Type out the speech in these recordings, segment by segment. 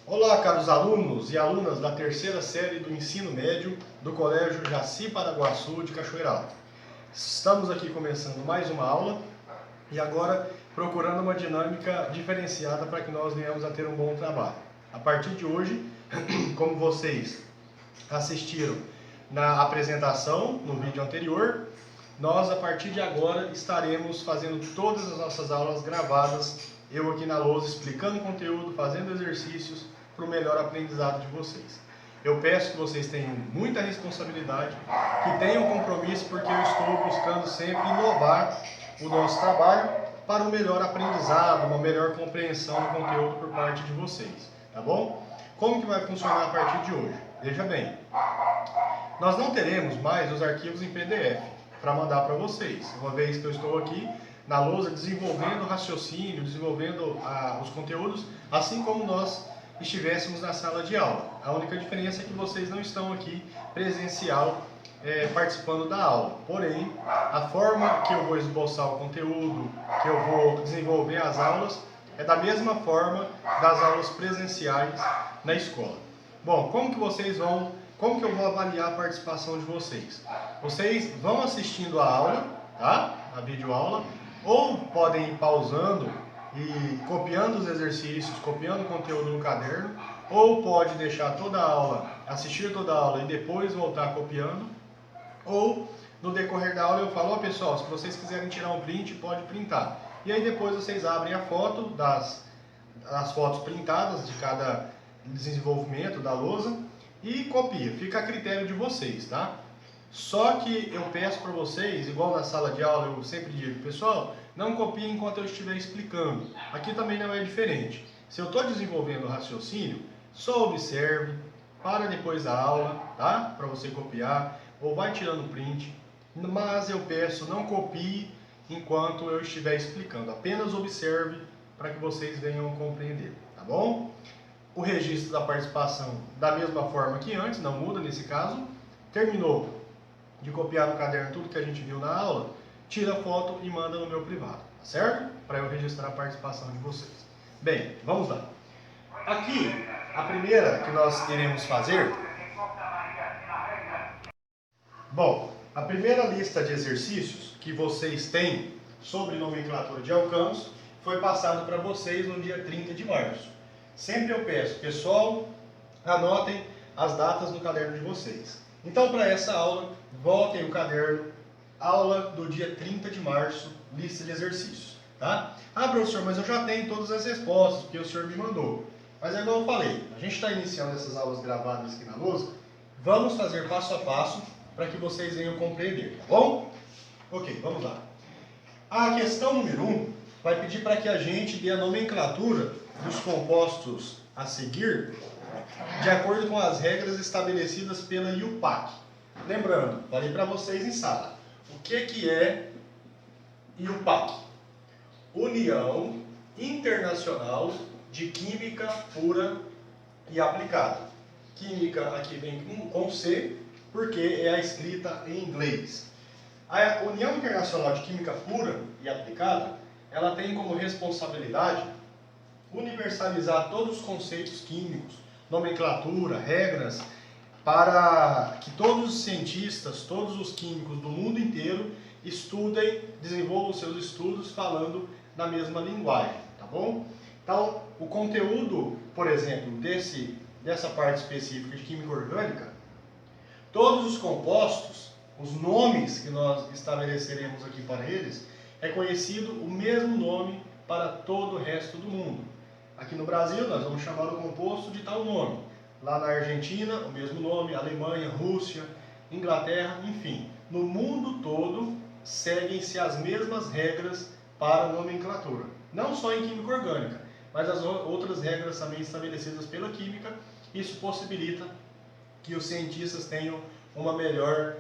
Olá, caros alunos e alunas da terceira série do ensino médio do Colégio Jaci Paraguaçu de Cachoeira Alta. Estamos aqui começando mais uma aula e agora procurando uma dinâmica diferenciada para que nós venhamos a ter um bom trabalho. A partir de hoje, como vocês assistiram na apresentação, no vídeo anterior, nós a partir de agora estaremos fazendo todas as nossas aulas gravadas, eu aqui na lousa explicando o conteúdo, fazendo exercícios para o melhor aprendizado de vocês. Eu peço que vocês tenham muita responsabilidade, que tenham compromisso, porque eu estou buscando sempre inovar o nosso trabalho para um melhor aprendizado, uma melhor compreensão do conteúdo por parte de vocês, tá bom? Como que vai funcionar a partir de hoje? Veja bem, nós não teremos mais os arquivos em PDF para mandar para vocês, uma vez que eu estou aqui na lousa desenvolvendo o raciocínio, desenvolvendo os conteúdos, assim como nós estivéssemos na sala de aula. A única diferença é que vocês não estão aqui presencial participando da aula. Porém, a forma que eu vou esboçar o conteúdo, que eu vou desenvolver as aulas, é da mesma forma das aulas presenciais na escola. Bom, como que eu vou avaliar a participação de vocês? Vocês vão assistindo a aula, tá? A videoaula, ou podem ir pausando e copiando os exercícios, copiando o conteúdo no caderno, ou pode deixar toda a aula, assistir toda a aula e depois voltar copiando, ou no decorrer da aula eu falo, pessoal, se vocês quiserem tirar um print, pode printar. E aí depois vocês abrem a foto as fotos printadas de cada desenvolvimento da lousa e copia. Fica a critério de vocês, tá? Só que eu peço para vocês, igual na sala de aula eu sempre digo, pessoal, não copiem enquanto eu estiver explicando. Aqui também não é diferente. Se eu estou desenvolvendo o raciocínio, só observe, para depois da aula, tá? Para você copiar, ou vai tirando print. Mas eu peço, não copie enquanto eu estiver explicando. Apenas observe para que vocês venham compreender, tá bom? O registro da participação da mesma forma que antes, não muda nesse caso. Terminou de copiar no caderno tudo que a gente viu na aula, tira a foto e manda no meu privado, tá certo? Para eu registrar a participação de vocês. Bem, vamos lá. Aqui, a primeira que nós iremos fazer... Bom, a primeira lista de exercícios que vocês têm sobre nomenclatura de alcance foi passado para vocês no dia 30 de março. Sempre eu peço, pessoal, anotem as datas no caderno de vocês. Então, para essa aula, voltem o caderno, aula do dia 30 de março, lista de exercícios, tá? Ah, professor, mas eu já tenho todas as respostas, porque o senhor me mandou. Mas é igual eu falei, a gente está iniciando essas aulas gravadas aqui na lousa, vamos fazer passo a passo para que vocês venham compreender, tá bom? Ok, vamos lá. A questão número 1 vai pedir para que a gente dê a nomenclatura dos compostos a seguir de acordo com as regras estabelecidas pela IUPAC. Lembrando, falei para vocês em sala, o que é IUPAC? União Internacional de Química Pura e Aplicada. Química aqui vem com C, porque é a escrita em inglês. A União Internacional de Química Pura e Aplicada, ela tem como responsabilidade universalizar todos os conceitos químicos, nomenclatura, regras, para que todos os cientistas, todos os químicos do mundo inteiro estudem, desenvolvam seus estudos falando na mesma linguagem, tá bom? Então, o conteúdo, por exemplo, dessa parte específica de química orgânica, todos os compostos, os nomes que nós estabeleceremos aqui para eles, é conhecido o mesmo nome para todo o resto do mundo. Aqui no Brasil, nós vamos chamar o composto de tal nome. Lá na Argentina, o mesmo nome, Alemanha, Rússia, Inglaterra, enfim. No mundo todo, seguem-se as mesmas regras para a nomenclatura. Não só em química orgânica, mas as outras regras também estabelecidas pela química. Isso possibilita que os cientistas tenham uma melhor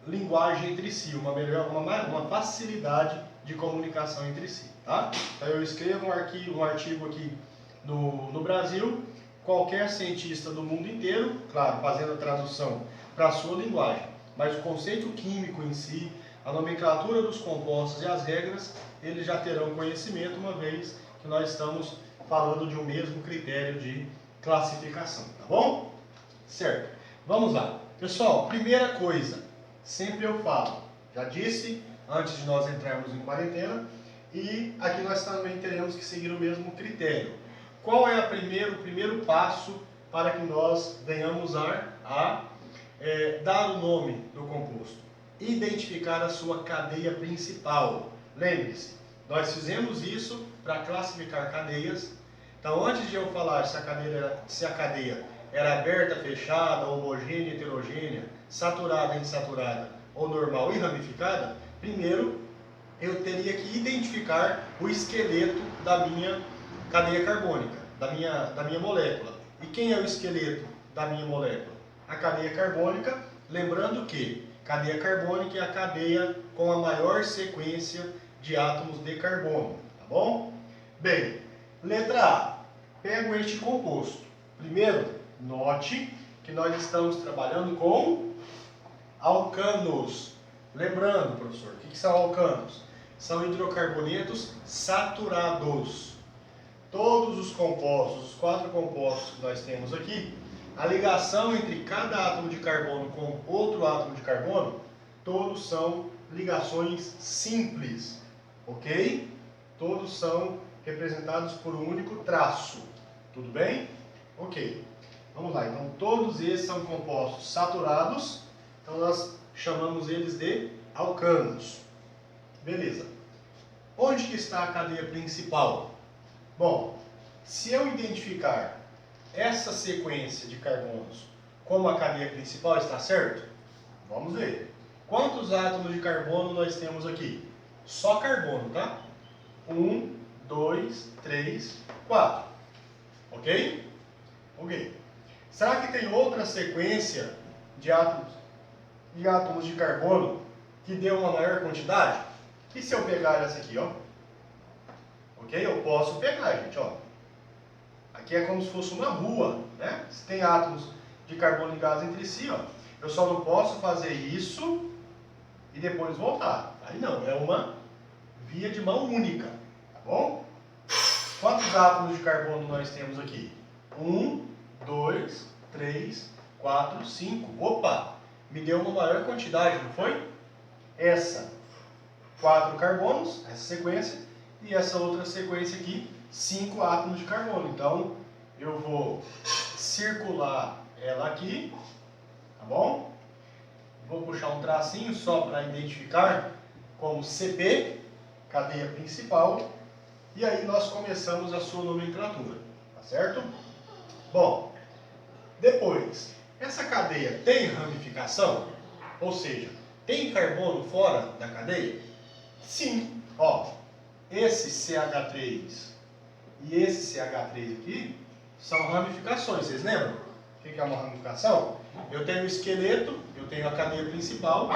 linguagem entre si, uma facilidade de comunicação entre si, tá? Então eu escrevo um artigo aqui no Brasil, qualquer cientista do mundo inteiro, claro, fazendo a tradução para a sua linguagem, mas o conceito químico em si, a nomenclatura dos compostos e as regras, eles já terão conhecimento, uma vez que nós estamos falando de um mesmo critério de classificação, tá bom? Certo. Vamos lá. Pessoal, primeira coisa, sempre eu falo, já disse antes de nós entrarmos em quarentena, e aqui nós também teremos que seguir o mesmo critério. Qual é o primeiro passo para que nós venhamos a dar o nome do composto? Identificar a sua cadeia principal. Lembre-se, nós fizemos isso para classificar cadeias. Então, antes de eu falar se a cadeia era aberta, fechada, homogênea, heterogênea, saturada, insaturada ou normal e ramificada, primeiro eu teria que identificar o esqueleto da minha cadeia carbônica, da minha molécula. E quem é o esqueleto da minha molécula? A cadeia carbônica, lembrando que cadeia carbônica é a cadeia com a maior sequência de átomos de carbono, tá bom? Bem, letra A, pego este composto. Primeiro, note que nós estamos trabalhando com alcanos. Lembrando, professor, o que são alcanos? São hidrocarbonetos saturados. Todos os compostos, os 4 compostos que nós temos aqui, a ligação entre cada átomo de carbono com outro átomo de carbono, todos são ligações simples, ok? Todos são representados por um único traço, tudo bem? Ok, vamos lá, então todos esses são compostos saturados, então nós chamamos eles de alcanos. Beleza. Onde que está a cadeia principal? Bom, se eu identificar essa sequência de carbonos como a cadeia principal, está certo? Vamos ver. Quantos átomos de carbono nós temos aqui? Só carbono, tá? 1, 2, 3, 4. Ok? Ok. Será que tem outra sequência de átomos de carbono que dê uma maior quantidade? E se eu pegar essa aqui, ó? Ok? Eu posso pegar, gente, ó. Aqui é como se fosse uma rua, né? Se tem átomos de carbono ligados entre si, ó. Eu só não posso fazer isso e depois voltar. Aí não, é uma via de mão única, tá bom? Quantos átomos de carbono nós temos aqui? 1, 2, 3, 4, 5. Opa! Me deu uma maior quantidade, não foi? Essa, 4 carbonos, essa sequência, e essa outra sequência aqui, 5 átomos de carbono. Então, eu vou circular ela aqui, tá bom? Vou puxar um tracinho só para identificar como CP, cadeia principal, e aí nós começamos a sua nomenclatura, tá certo? Bom, depois, essa cadeia tem ramificação? Ou seja, tem carbono fora da cadeia? Sim, ó, esse CH3 e esse CH3 aqui são ramificações, vocês lembram? O que é uma ramificação? Eu tenho o esqueleto, eu tenho a cadeia principal.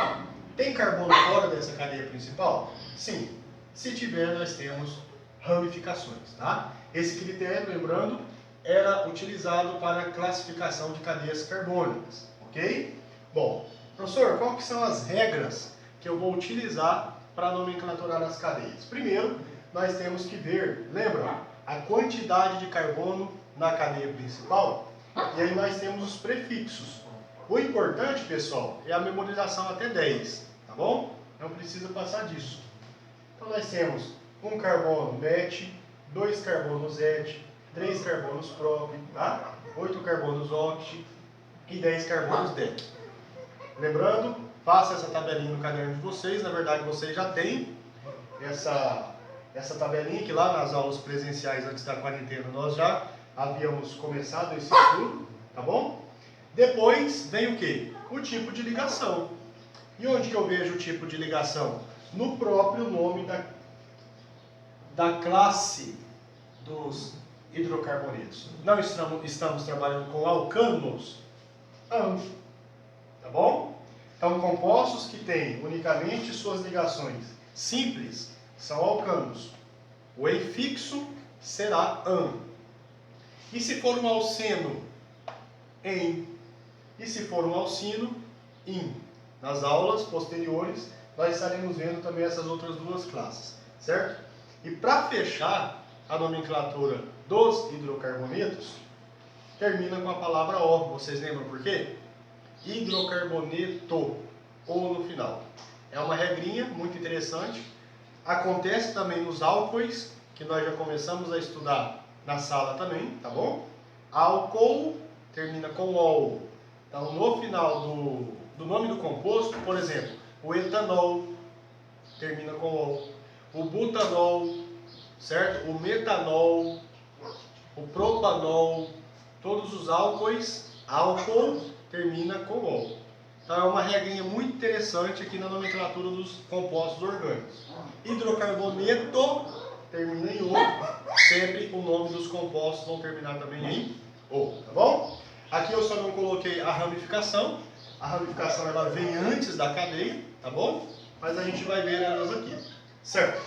Tem carbono fora dessa cadeia principal? Sim. Se tiver, nós temos ramificações, tá? Esse critério, lembrando, era utilizado para a classificação de cadeias carbônicas, ok? Bom, professor, quais são as regras que eu vou utilizar para nomenclaturar as cadeias? Primeiro, nós temos que ver, lembra, a quantidade de carbono na cadeia principal, e aí nós temos os prefixos. O importante, pessoal, é a memorização até 10, tá bom? Não precisa passar disso. Então nós temos um carbono met, 2 carbonos et, 3 carbonos prop, tá? 8 carbonos oct e 10 carbonos dec. Lembrando, faça essa tabelinha no caderno de vocês. Na verdade, vocês já têm essa tabelinha que lá nas aulas presenciais antes da quarentena nós já havíamos começado esse estudo, tá bom? Depois vem o quê? O tipo de ligação. E onde que eu vejo o tipo de ligação? No próprio nome da classe dos hidrocarbonetos. Não estamos trabalhando com alcanos, tá bom? Então, compostos que têm unicamente suas ligações simples são alcanos. O efixo será an. E se for um alceno, em. E se for um alcino, in. Nas aulas posteriores, nós estaremos vendo também essas outras duas classes, certo? E para fechar, a nomenclatura dos hidrocarbonetos termina com a palavra O. Vocês lembram por quê? Hidrocarboneto, ou no final. É uma regrinha muito interessante. Acontece também nos álcoois, que nós já começamos a estudar na sala também, tá bom? Álcool termina com OL. Então, no final do nome do composto, por exemplo, o etanol termina com OL. O butanol, certo? O metanol, o propanol, todos os álcoois, álcool termina com OL. Então é uma regrinha muito interessante aqui na nomenclatura dos compostos orgânicos. Hidrocarboneto termina em O, sempre o nome dos compostos vão terminar também em O, tá bom? Aqui eu só não coloquei a ramificação. A ramificação ela vem antes da cadeia, tá bom? Mas a gente vai ver elas aqui, certo?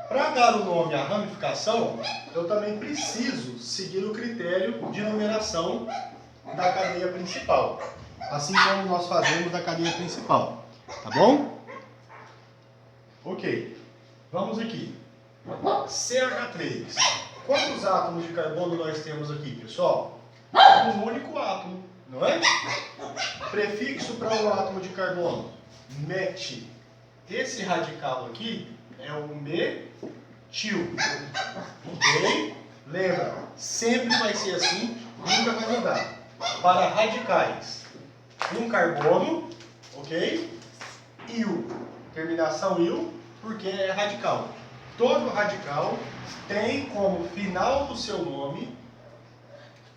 Para dar o nome à ramificação, eu também preciso seguir o critério de numeração da cadeia principal, assim como nós fazemos da cadeia principal, tá bom? Ok, vamos aqui. CH3. Quantos átomos de carbono nós temos aqui, pessoal? Um único átomo, não é? Prefixo para o átomo de carbono, met. Esse radical aqui é o metil. Ok? Lembra, sempre vai ser assim, nunca vai mudar. Para radicais, um carbono, ok? Il, terminação il, porque é radical. Todo radical tem como final do seu nome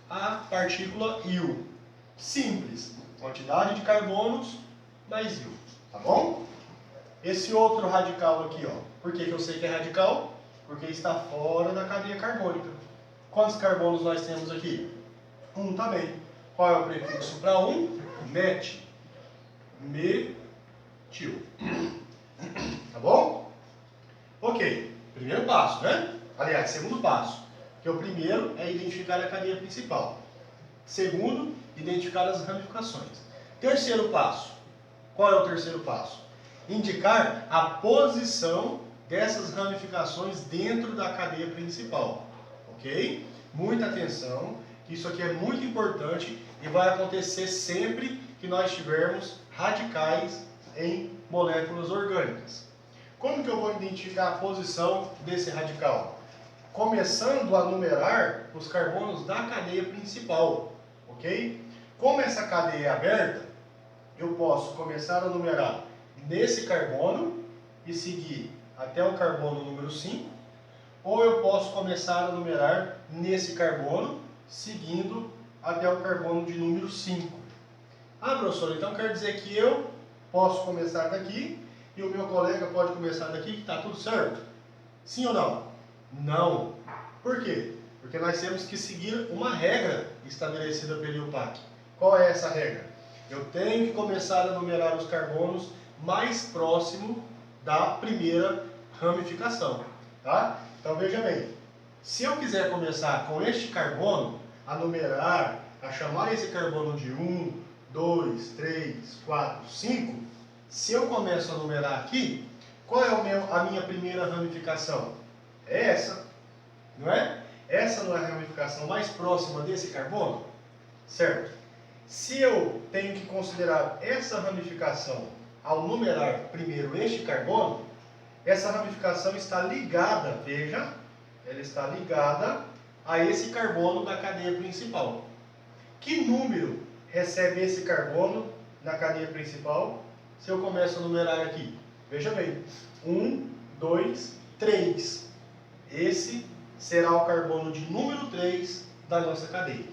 a partícula il. Simples, quantidade de carbonos mais il, tá bom? Esse outro radical aqui, ó, por que eu sei que é radical? Porque está fora da cadeia carbônica. Quantos carbonos nós temos aqui? Um também. Qual é o prefixo para um? Met. Metil. Tá bom? Ok. Primeiro passo, né? Aliás, segundo passo. Que o primeiro é identificar a cadeia principal. Segundo, identificar as ramificações. Terceiro passo. Qual é o terceiro passo? Indicar a posição dessas ramificações dentro da cadeia principal. Ok? Muita atenção. Isso aqui é muito importante e vai acontecer sempre que nós tivermos radicais em moléculas orgânicas. Como que eu vou identificar a posição desse radical? Começando a numerar os carbonos da cadeia principal, ok? Como essa cadeia é aberta, eu posso começar a numerar nesse carbono e seguir até o carbono número 5, ou eu posso começar a numerar nesse carbono, seguindo até o carbono de número 5. Ah, professor, então quer dizer que eu posso começar daqui e o meu colega pode começar daqui, que está tudo certo? Sim ou não? Não. Por quê? Porque nós temos que seguir uma regra estabelecida pelo IUPAC. Qual é essa regra? Eu tenho que começar a numerar os carbonos mais próximo da primeira ramificação, tá? Então veja bem, se eu quiser começar com este carbono, a numerar, a chamar esse carbono de 1, 2, 3, 4, 5, se eu começo a numerar aqui, qual é a minha primeira ramificação? É essa, não é? Essa não é a ramificação mais próxima desse carbono? Certo? Se eu tenho que considerar essa ramificação ao numerar primeiro este carbono, essa ramificação está ligada, veja, ela está ligada a esse carbono da cadeia principal. Que número recebe esse carbono na cadeia principal se eu começo a numerar aqui? Veja bem, 1, 2, 3. Esse será o carbono de número 3 da nossa cadeia,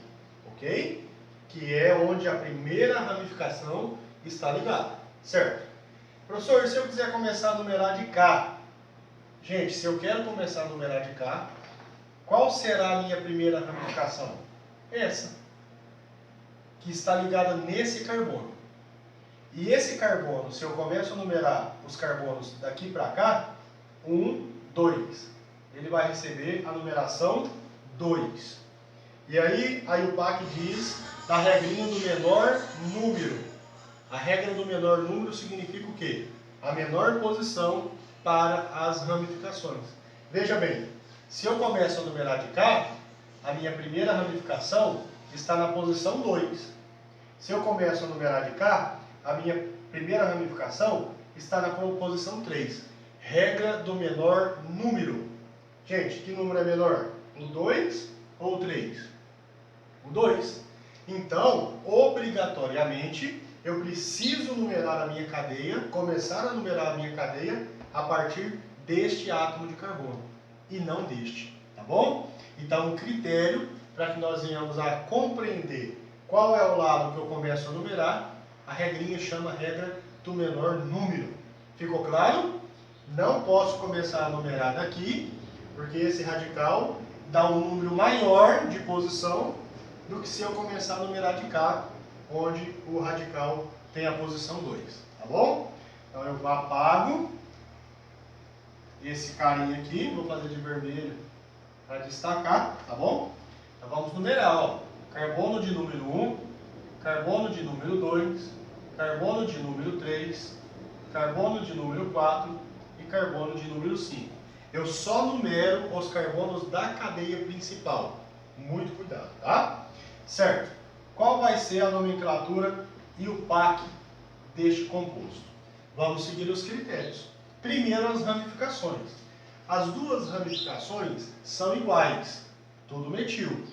ok? Que é onde a primeira ramificação está ligada, certo? Professor, se eu quiser começar a numerar de cá, gente, se eu quero começar a numerar de cá, qual será a minha primeira ramificação? Essa, que está ligada nesse carbono. E esse carbono, se eu começo a numerar os carbonos daqui para cá, 1, 2, ele vai receber a numeração 2. E aí a IUPAC diz da regrinha do menor número. A regra do menor número significa o quê? A menor posição para as ramificações. Veja bem, Se eu começo a numerar de cá, a minha primeira ramificação está na posição 2. Se eu começo a numerar de cá, a minha primeira ramificação está na posição 3. Regra do menor número. Gente, que número é menor? O 2 ou o 3? O 2. Então, obrigatoriamente, eu preciso numerar a minha cadeia, começar a numerar a minha cadeia a partir deste átomo de carbono e não deste, tá bom? Então, um critério para que nós venhamos a compreender qual é o lado que eu começo a numerar, a regrinha chama regra do menor número. Ficou claro? Não posso começar a numerar daqui, porque esse radical dá um número maior de posição do que se eu começar a numerar de cá, onde o radical tem a posição 2, tá bom? Então eu apago esse carinha aqui, vou fazer de vermelho para destacar, tá bom? Então vamos numerar, ó. Carbono de número 1, carbono de número 2, carbono de número 3, carbono de número 4 e carbono de número 5. Eu só numero os carbonos da cadeia principal. Muito cuidado, tá? Certo. Qual vai ser a nomenclatura e o PAC deste composto? Vamos seguir os critérios. Primeiro, as ramificações. As duas ramificações são iguais, tudo metil.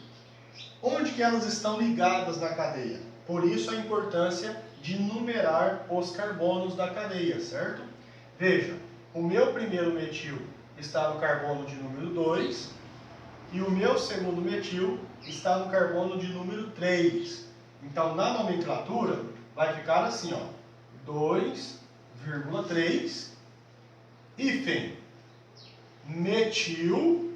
Onde que elas estão ligadas na cadeia? Por isso a importância de numerar os carbonos da cadeia, certo? Veja, o meu primeiro metil está no carbono de número 2 e o meu segundo metil está no carbono de número 3. Então, na nomenclatura, vai ficar assim, ó, 2,3 hífen metil.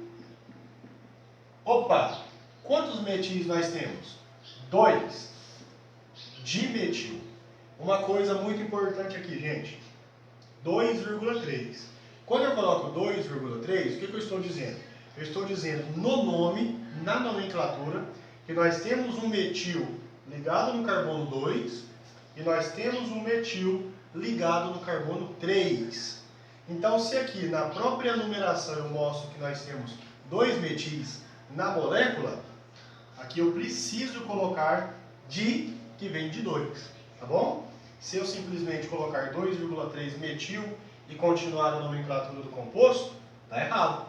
Opa! Quantos metis nós temos? 2. Dimetil. Uma coisa muito importante aqui, gente. 2,3. Quando eu coloco 2,3, o que eu estou dizendo? Eu estou dizendo no nome, na nomenclatura, que nós temos um metil ligado no carbono 2 e nós temos um metil ligado no carbono 3. Então, se aqui na própria numeração eu mostro que nós temos 2 metis na molécula, aqui eu preciso colocar di, que vem de 2, tá bom? Se eu simplesmente colocar 2,3 metil e continuar a nomenclatura do composto, está errado.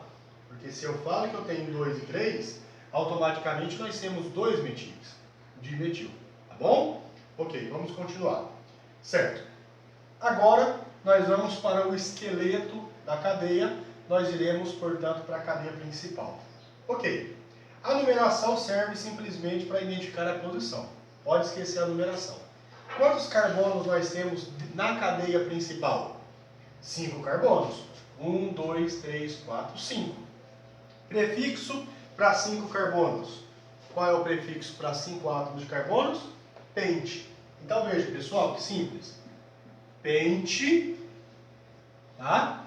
Porque se eu falo que eu tenho 2 e 3, automaticamente nós temos 2 metis de metil, tá bom? Ok, vamos continuar. Certo. Agora, nós vamos para o esqueleto da cadeia. Nós iremos, portanto, para a cadeia principal. Ok. A numeração serve simplesmente para identificar a posição. Pode esquecer a numeração. Quantos carbonos nós temos na cadeia principal? 5 carbonos. 1, 2, 3, 4, 5. Prefixo para 5 carbonos. Qual é o prefixo para 5 átomos de carbonos? Pente. Então veja, pessoal, que simples. Pente, tá?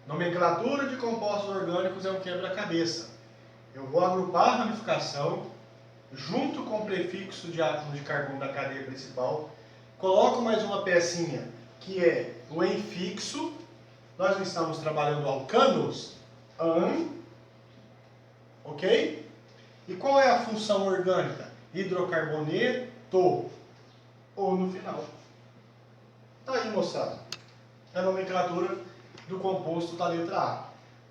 Nomenclatura de compostos orgânicos é um quebra-cabeça. Eu vou agrupar a ramificação junto com o prefixo de átomos de carbono da cadeia principal. Coloco mais uma pecinha que é o enfixo. Nós não estamos trabalhando alcanos, ok? E qual é a função orgânica? Hidrocarboneto, ou no final. Tá aí, moçada. É a nomenclatura do composto da letra A.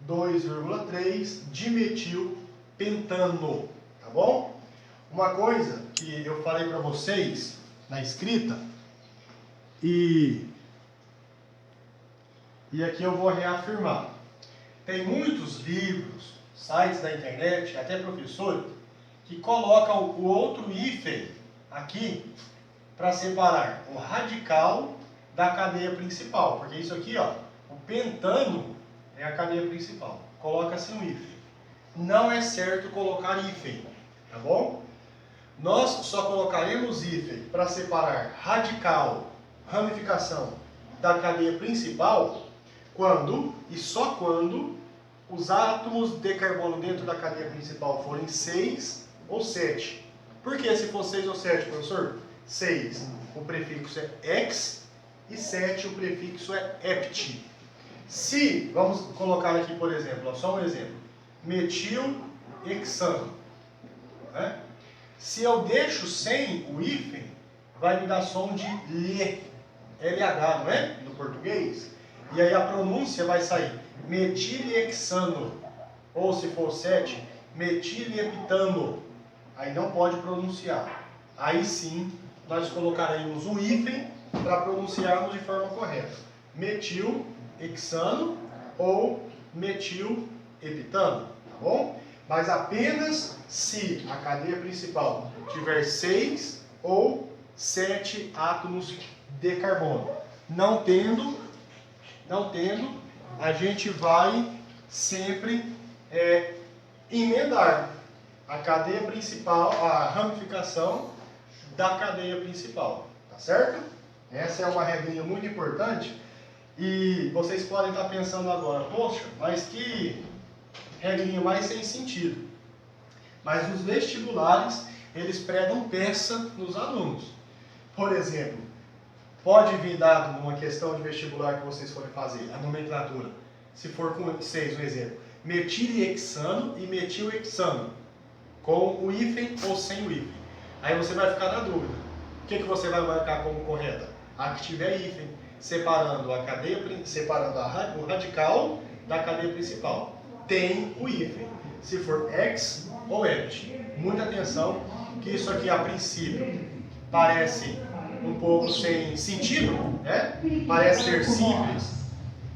2,3 dimetilpentano, tá bom? Uma coisa que eu falei para vocês na escrita, e aqui eu vou reafirmar. Tem muitos livros, sites da internet, até professores, que colocam o outro hífen aqui para separar o radical da cadeia principal. Porque isso aqui, ó, o pentano é a cadeia principal. Coloca-se um hífen. Não é certo colocar hífen, tá bom? Nós só colocaremos hífen para separar radical, ramificação da cadeia principal quando e só quando os átomos de carbono dentro da cadeia principal forem 6 ou 7. Por que se for 6 ou 7, professor? 6, o prefixo é ex, e 7, o prefixo é ept. Se, vamos colocar aqui, por exemplo, ó, só um exemplo. metilhexano. Né? Se eu deixo sem o hífen, vai me dar som de LH, LH, não é? No português. E aí a pronúncia vai sair metilhexano. Ou se for 7, metilheptano. Aí não pode pronunciar. Aí sim, nós colocaremos o hífen para pronunciarmos de forma correta. Metilhexano ou metilheptano, tá bom? Mas apenas se a cadeia principal tiver 6 ou 7 átomos de carbono. Não tendo, a gente vai sempre emendar a cadeia principal, a ramificação da cadeia principal, tá certo? Essa é uma regrinha muito importante e vocês podem estar pensando agora, poxa, mas que regrinha mais sem sentido. Mas os vestibulares, eles pregam peça nos alunos. Por exemplo, pode vir dado numa questão de vestibular que vocês forem fazer, a nomenclatura, se for com 6, um exemplo, metilhexano e metilhexano, com o hífen ou sem o hífen. Aí você vai ficar na dúvida. O que você vai marcar como correta? A que tiver hífen, separando a cadeia, o radical da cadeia principal. Tem o hífen. Se for ex ou et. Muita atenção, que isso aqui a princípio parece um pouco sem sentido, né? Parece ser simples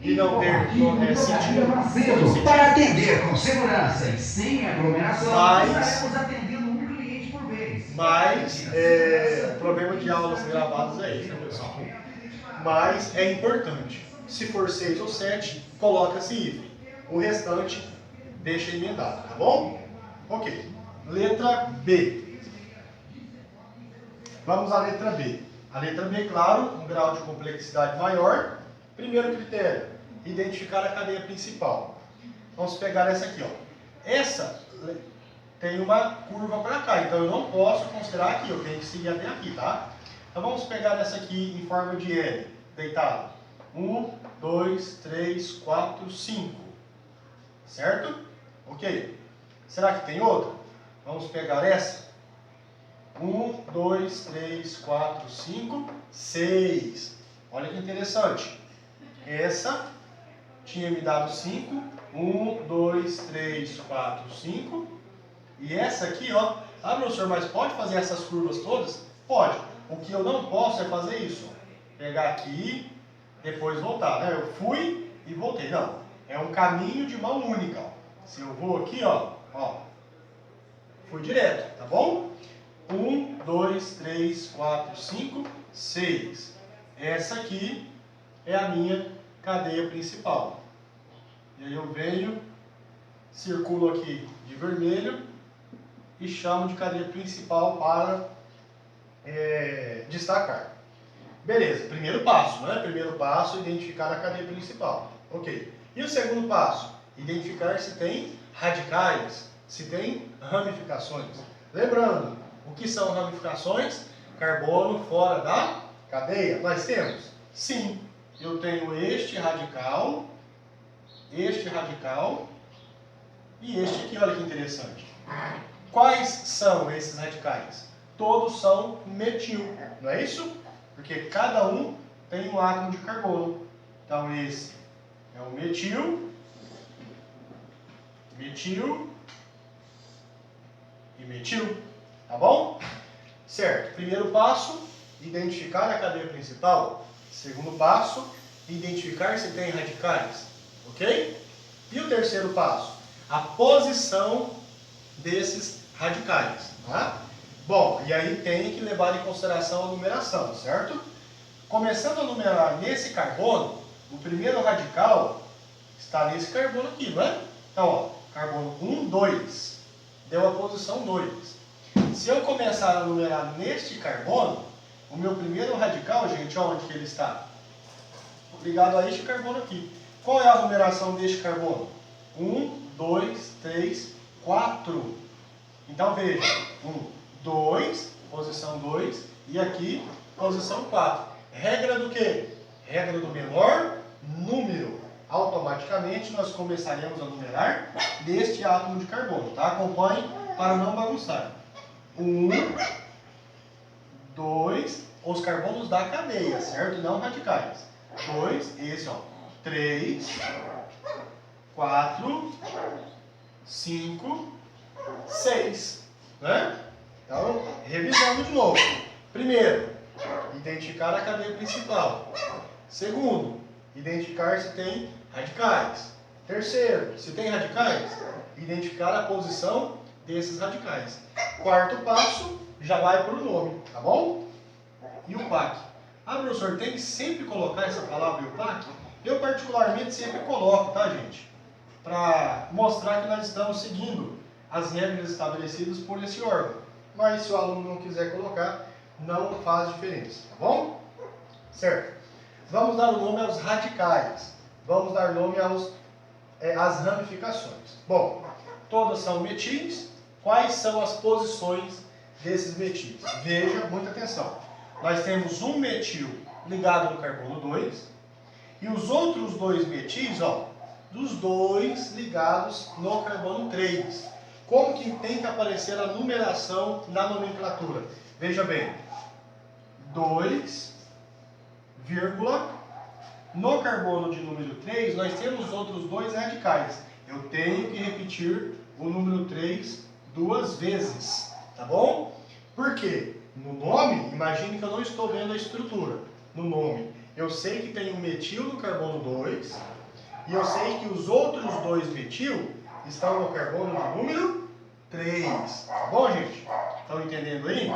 e não ter sentido. Para atender com segurança e sem aglomeração, estaremos atendendo um cliente por vez. Mas, o problema de aulas gravadas é esse, né, pessoal? Mas é importante. Se for 6 ou 7, coloca-se hífen. O restante, deixa emendado, tá bom? Ok. Letra B. Vamos à letra B. A letra B, claro, um grau de complexidade maior. Primeiro critério, identificar a cadeia principal. Vamos pegar essa aqui, ó. Essa tem uma curva para cá, então eu não posso considerar aqui, eu tenho que seguir até aqui, tá? Então vamos pegar essa aqui em forma de L, deitado. 1, 2, 3, 4, 5. Certo? Ok. Será que tem outra? Vamos pegar essa. 1, 2, 3, 4, 5, 6. Olha que interessante. Essa tinha me dado 5. 1, 2, 3, 4, 5. E essa aqui, ó. Ah, professor, mas pode fazer essas curvas todas? Pode. O que eu não posso é fazer isso. Pegar aqui, depois voltar. Né? Eu fui e voltei. Não. É um caminho de mão única. Ó. Se eu vou aqui, ó. Fui direto, tá bom? 1, 2, 3, 4, 5, 6. Essa aqui é a minha cadeia principal. E aí eu venho, circulo aqui de vermelho e chamo de cadeia principal para destacar. Beleza, primeiro passo, né? Primeiro passo, identificar a cadeia principal. Ok. E o segundo passo? Identificar se tem radicais, se tem ramificações. Lembrando, o que são ramificações? Carbono fora da cadeia. Nós temos? Sim. Eu tenho este radical e este aqui. Olha que interessante. Quais são esses radicais? Todos são metil, não é isso? Porque cada um tem um átomo de carbono. Então esse é o metil e metil. Tá bom? Certo. Primeiro passo, identificar a cadeia principal. Segundo passo, identificar se tem radicais. Ok? E o terceiro passo? A posição desses radicais. Tá? Bom, e aí tem que levar em consideração a numeração, certo? Começando a numerar nesse carbono, o primeiro radical está nesse carbono aqui, não é? Então, ó, carbono 1, 2. Deu a posição 2. Se eu começar a numerar neste carbono, o meu primeiro radical, gente, onde que ele está? Ligado a este carbono aqui. Qual é a numeração deste carbono? 1, 2, 3, 4. Então veja, 1, 2, posição 2, e aqui, posição 4. Regra do quê? Regra do menor número. automaticamente nós começaremos a numerar deste átomo de carbono, tá? Acompanhe para não bagunçar. 1, 2, os carbonos da cadeia, certo? Não radicais. 2, esse ó. 3, 4, 5, 6, né? Então, revisando de novo. Primeiro, identificar a cadeia principal. Segundo, identificar se tem radicais. Terceiro, se tem radicais, identificar a posição desses radicais. Quarto passo, já vai para o nome, tá bom? E o PAC. Ah, professor, tem que sempre colocar essa palavra e o PAC? Eu particularmente sempre coloco, tá, gente? Para mostrar que nós estamos seguindo as regras estabelecidas por esse órgão. Mas se o aluno não quiser colocar, não faz diferença, tá bom? Certo. Vamos dar o nome aos radicais. Vamos dar nome às ramificações. Bom, todas são metis. Quais são as posições desses metis? Veja, muita atenção. Nós temos um metil ligado no carbono 2 e os outros dois metis, ó, dos dois ligados no carbono 3. Como que tem que aparecer a numeração na nomenclatura? Veja bem, 2, vírgula, no carbono de número 3, nós temos outros dois radicais. Eu tenho que repetir o número 3 duas vezes, tá bom? Por quê? No nome, imagine que eu não estou vendo a estrutura. No nome, eu sei que tem um metil no carbono 2 e eu sei que os outros dois metil estão no carbono de número 3. Tá bom, gente? Estão entendendo aí?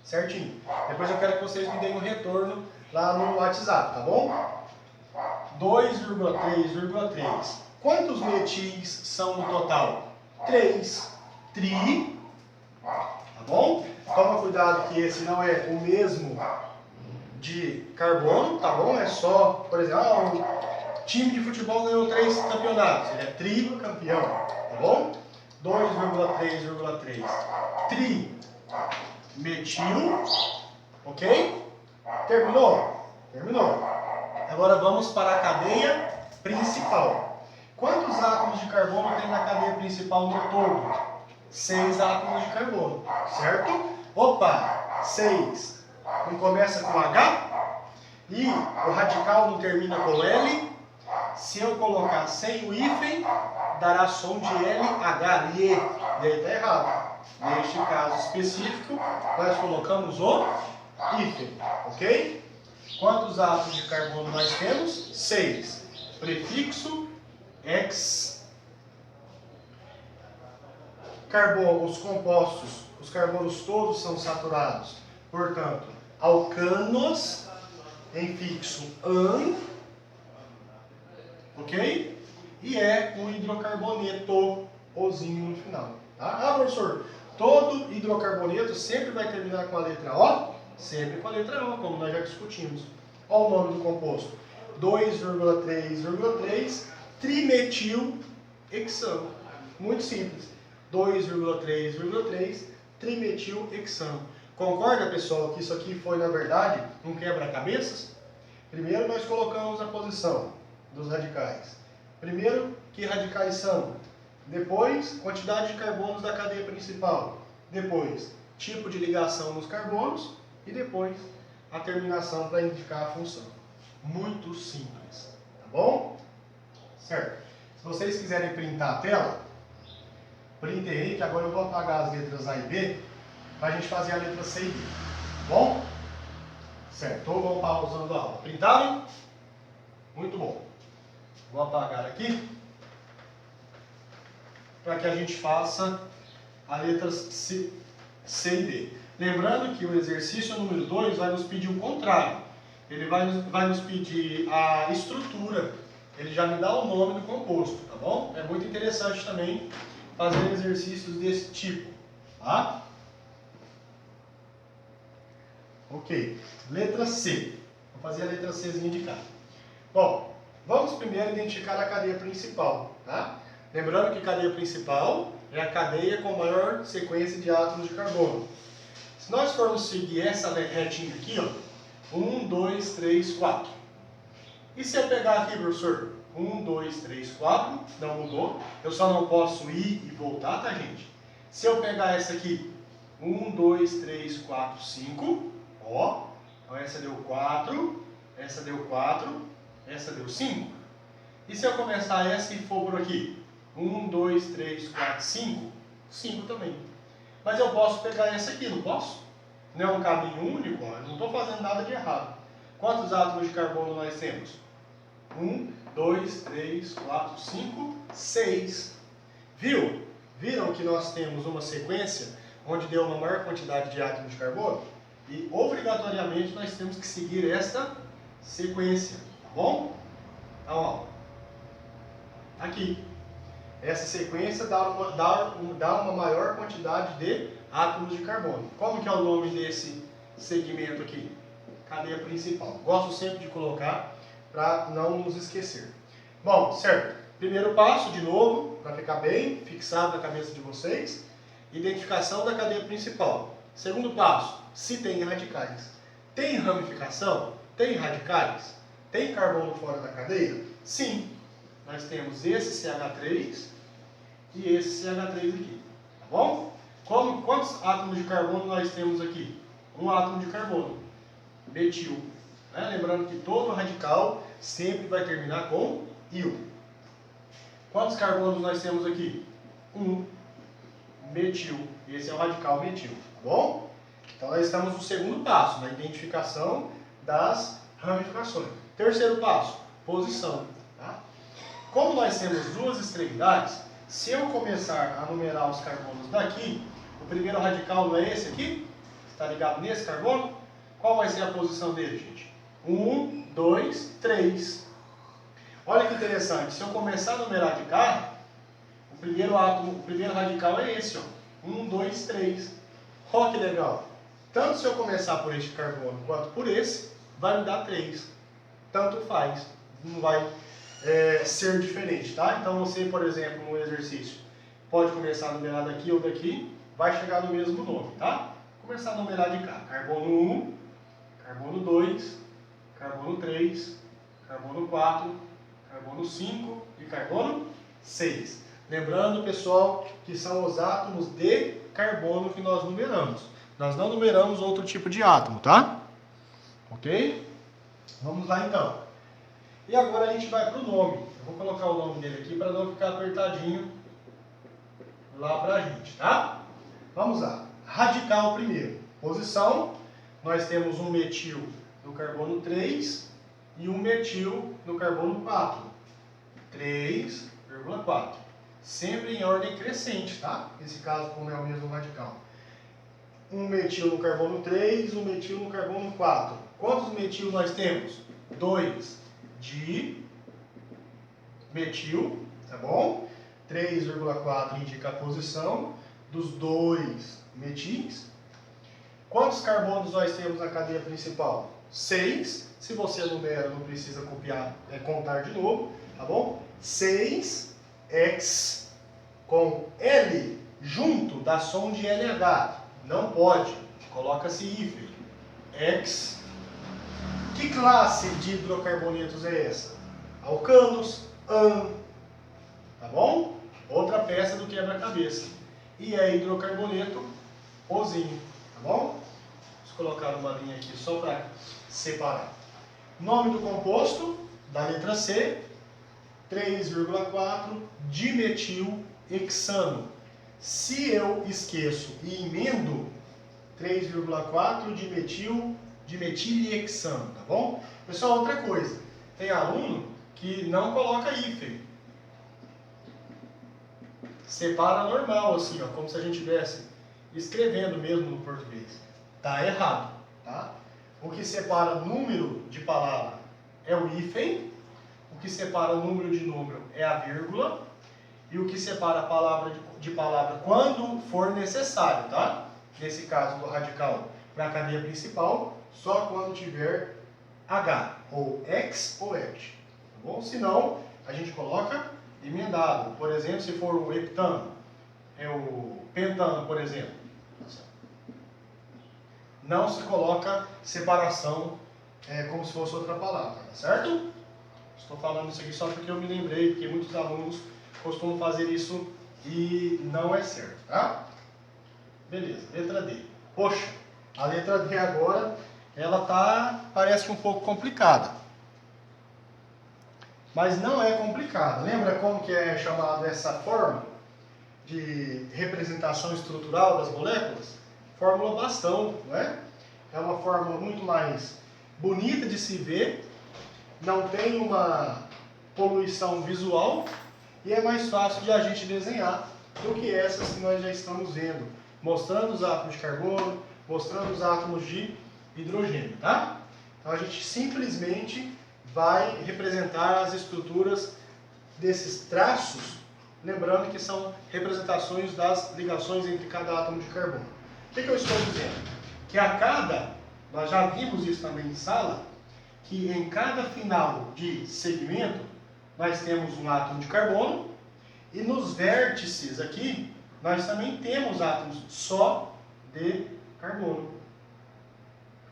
Certinho. Depois eu quero que vocês me deem um retorno lá no WhatsApp, tá bom? 2,3,3. Quantos metis são no total? 3. Tri. Tá bom? Toma cuidado que esse não é o mesmo de carbono, tá bom? É só, por exemplo, o time de futebol ganhou 3 campeonatos. Ele é tricampeão, tá bom? 2,3,3. Tri. Metil. Ok? Terminou? Terminou. Agora vamos para a cadeia principal. Quantos átomos de carbono tem na cadeia principal no todo? 6 átomos de carbono, certo? Opa, 6. Não começa com H? E o radical não termina com L? Se eu colocar sem o hífen, dará som de LH, e aí está errado. Neste caso específico, nós colocamos o hífen, ok? Quantos átomos de carbono nós temos? 6. Prefixo X. Carbono, os compostos, os carbonos todos são saturados. Portanto, alcanos em fixo an, ok? E é um hidrocarboneto, ozinho no final. Tá? Ah, professor, todo hidrocarboneto sempre vai terminar com a letra O? Sempre com a letra O, como nós já discutimos. Olha o nome do composto. 2,3,3 trimetilhexano. Muito simples. 2,3,3 trimetilhexano. Concorda, pessoal, que isso aqui foi, na verdade, um quebra-cabeças? Primeiro nós colocamos a posição dos radicais. Primeiro, que radicais são? Depois, quantidade de carbonos da cadeia principal. Depois, tipo de ligação nos carbonos. E depois, a terminação para indicar a função. Muito simples, tá bom? Certo. Se vocês quiserem printar a tela, printe aí, que agora eu vou apagar as letras A e B, para a gente fazer a letra C e D, tá bom? Certo, então vamos pausando a aula. Printaram? Muito bom. Vou apagar aqui, para que a gente faça a letra C e D. Lembrando que o exercício número 2 vai nos pedir o contrário. Ele vai nos pedir a estrutura. Ele já me dá o nome do composto, tá bom? É muito interessante também fazer exercícios desse tipo, tá? Ok. Letra C. Vou fazer a letra Czinha de cá. Bom, vamos primeiro identificar a cadeia principal, tá? Lembrando que a cadeia principal é a cadeia com maior sequência de átomos de carbono. Se nós formos seguir essa retinha aqui, ó, 1, 2, 3, 4. E se eu pegar aqui, professor, 1, 2, 3, 4, não mudou. Eu só não posso ir e voltar, tá, gente? Se eu pegar essa aqui, 1, 2, 3, 4, 5, ó. Então essa deu 4, essa deu 4, essa deu 5. E se eu começar essa e for por aqui? 1, 2, 3, 4, 5, 5 também. Mas eu posso pegar essa aqui, não posso? Não é um caminho único, ó. Eu não estou fazendo nada de errado. Quantos átomos de carbono nós temos? 1, 2, 3, 4, 5, 6. Viu? Viram que nós temos uma sequência onde deu uma maior quantidade de átomos de carbono? E obrigatoriamente nós temos que seguir esta sequência, tá bom? Então, ó, aqui. Essa sequência dá uma maior quantidade de átomos de carbono. Como que é o nome desse segmento aqui? Cadeia principal. Gosto sempre de colocar para não nos esquecer. Bom, certo. Primeiro passo, de novo, para ficar bem fixado na cabeça de vocês. Identificação da cadeia principal. Segundo passo, se tem radicais. Tem ramificação? Tem radicais? Tem carbono fora da cadeia? Sim. Nós temos esse CH3 e esse CH3 aqui, tá bom? Quantos átomos de carbono nós temos aqui? Um átomo de carbono, metil. Né? Lembrando que todo radical sempre vai terminar com il. Quantos carbonos nós temos aqui? Um, metil. Esse é o radical metil, tá bom? Então nós estamos no segundo passo, na identificação das ramificações. Terceiro passo, posição. Tá? Como nós temos duas extremidades, se eu começar a numerar os carbonos daqui, o primeiro radical não é esse aqui? Está ligado nesse carbono? Qual vai ser a posição dele, gente? 1, 2, 3. Olha que interessante, se eu começar a numerar de cá, o primeiro radical é esse, ó. 1, 2, 3. Olha que legal. Tanto se eu começar por este carbono quanto por esse, vai me dar 3. Tanto faz. Não vai ser diferente, tá? Então você, por exemplo, no exercício, pode começar a numerar daqui ou daqui, vai chegar no mesmo nome, tá? Começar a numerar de cá. Carbono 1, carbono 2, carbono 3, carbono 4, carbono 5 e carbono 6. Lembrando, pessoal, que são os átomos de carbono que nós numeramos. Nós não numeramos outro tipo de átomo, tá? Ok? Vamos lá então. E agora a gente vai para o nome. Eu vou colocar o nome dele aqui para não ficar apertadinho lá para a gente, tá? Vamos lá. Radical primeiro. Posição. Nós temos um metil no carbono 3 e um metil no carbono 4. 3,4. Sempre em ordem crescente, tá? Nesse caso, como é o mesmo radical. Um metil no carbono 3, um metil no carbono 4. Quantos metil nós temos? 2 de metil, tá bom? 3,4 indica a posição dos 2 metis. Quantos carbonos nós temos na cadeia principal? 6. Se você numera, não precisa contar de novo, tá bom? 6x com L junto dá som de LH. Não pode. Coloca-se hífen. X. Que classe de hidrocarbonetos é essa? Alcanos, AN. Tá bom? Outra peça do quebra-cabeça. E é hidrocarboneto ozinho. Tá bom? Vamos colocar uma linha aqui só para separar. Nome do composto, da letra C, 3,4 dimetilhexano. Se eu esqueço e emendo 3,4 dimetilhexano, tá bom? Pessoal, outra coisa. Tem aluno que não coloca hífen. Separa normal, assim, ó, como se a gente estivesse escrevendo mesmo no português. Tá errado, tá? O que separa número de palavra é o hífen. O que separa número de número é a vírgula. E o que separa palavra de palavra quando for necessário, tá? Nesse caso do radical para a cadeia principal, só quando tiver H, ou X ou ET. Tá bom? Se não, a gente coloca emendado. Por exemplo, se for o heptano, é o pentano, por exemplo. Não se coloca separação como se fosse outra palavra, tá certo? Estou falando isso aqui só porque eu me lembrei, porque muitos alunos costumam fazer isso e não é certo, tá? Beleza, letra D. Poxa, a letra D agora, ela parece um pouco complicada. Mas não é complicada. Lembra como que é chamada essa forma de representação estrutural das moléculas? Fórmula bastão, não é? É uma fórmula muito mais bonita de se ver, não tem uma poluição visual e é mais fácil de a gente desenhar do que essas que nós já estamos vendo, mostrando os átomos de carbono, mostrando os átomos de hidrogênio, tá? Então a gente simplesmente vai representar as estruturas desses traços, lembrando que são representações das ligações entre cada átomo de carbono. O que eu estou dizendo? Que nós já vimos isso também em sala, que em cada final de segmento nós temos um átomo de carbono e nos vértices aqui nós também temos átomos só de carbono.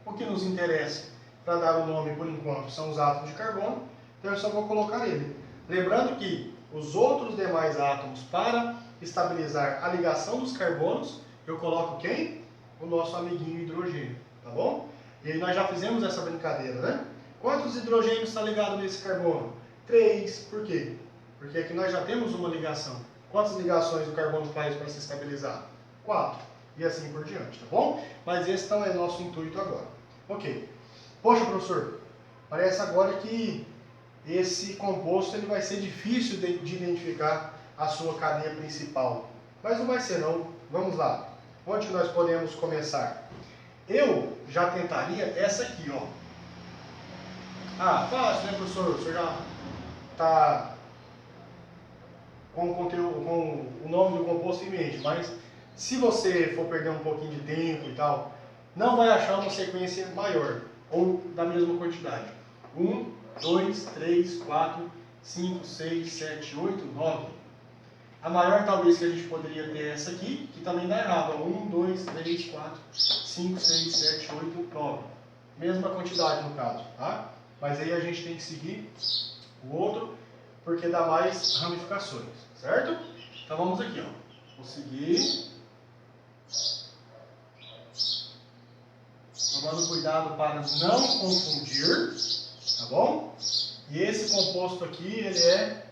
O que nos interessa para dar o nome por enquanto são os átomos de carbono, então eu só vou colocar ele. Lembrando que os outros demais átomos, para estabilizar a ligação dos carbonos, eu coloco quem? O nosso amiguinho hidrogênio, tá bom? E aí nós já fizemos essa brincadeira, né? Quantos hidrogênios está ligado nesse carbono? 3. Por quê? Porque aqui nós já temos uma ligação. Quantas ligações o carbono faz para se estabilizar? 4. E assim por diante, tá bom? Mas esse não é nosso intuito agora. Ok. Poxa, professor, parece agora que esse composto ele vai ser difícil de identificar a sua cadeia principal. Mas não vai ser não. Vamos lá. Onde nós podemos começar? Eu já tentaria essa aqui, ó. Ah, fácil, né, professor? O senhor já está com o nome do composto em mente, mas se você for perder um pouquinho de tempo e tal, não vai achar uma sequência maior, ou da mesma quantidade. 1, 2, 3, 4, 5, 6, 7, 8, 9. A maior talvez que a gente poderia ter essa aqui, que também dá errado. 1, 2, 3, 4, 5, 6, 7, 8, 9. Mesma quantidade no caso, tá? Mas aí a gente tem que seguir o outro, porque dá mais ramificações, certo? Então vamos aqui, ó. Vou seguir. Tomando cuidado para não confundir, tá bom? E esse composto aqui, ele é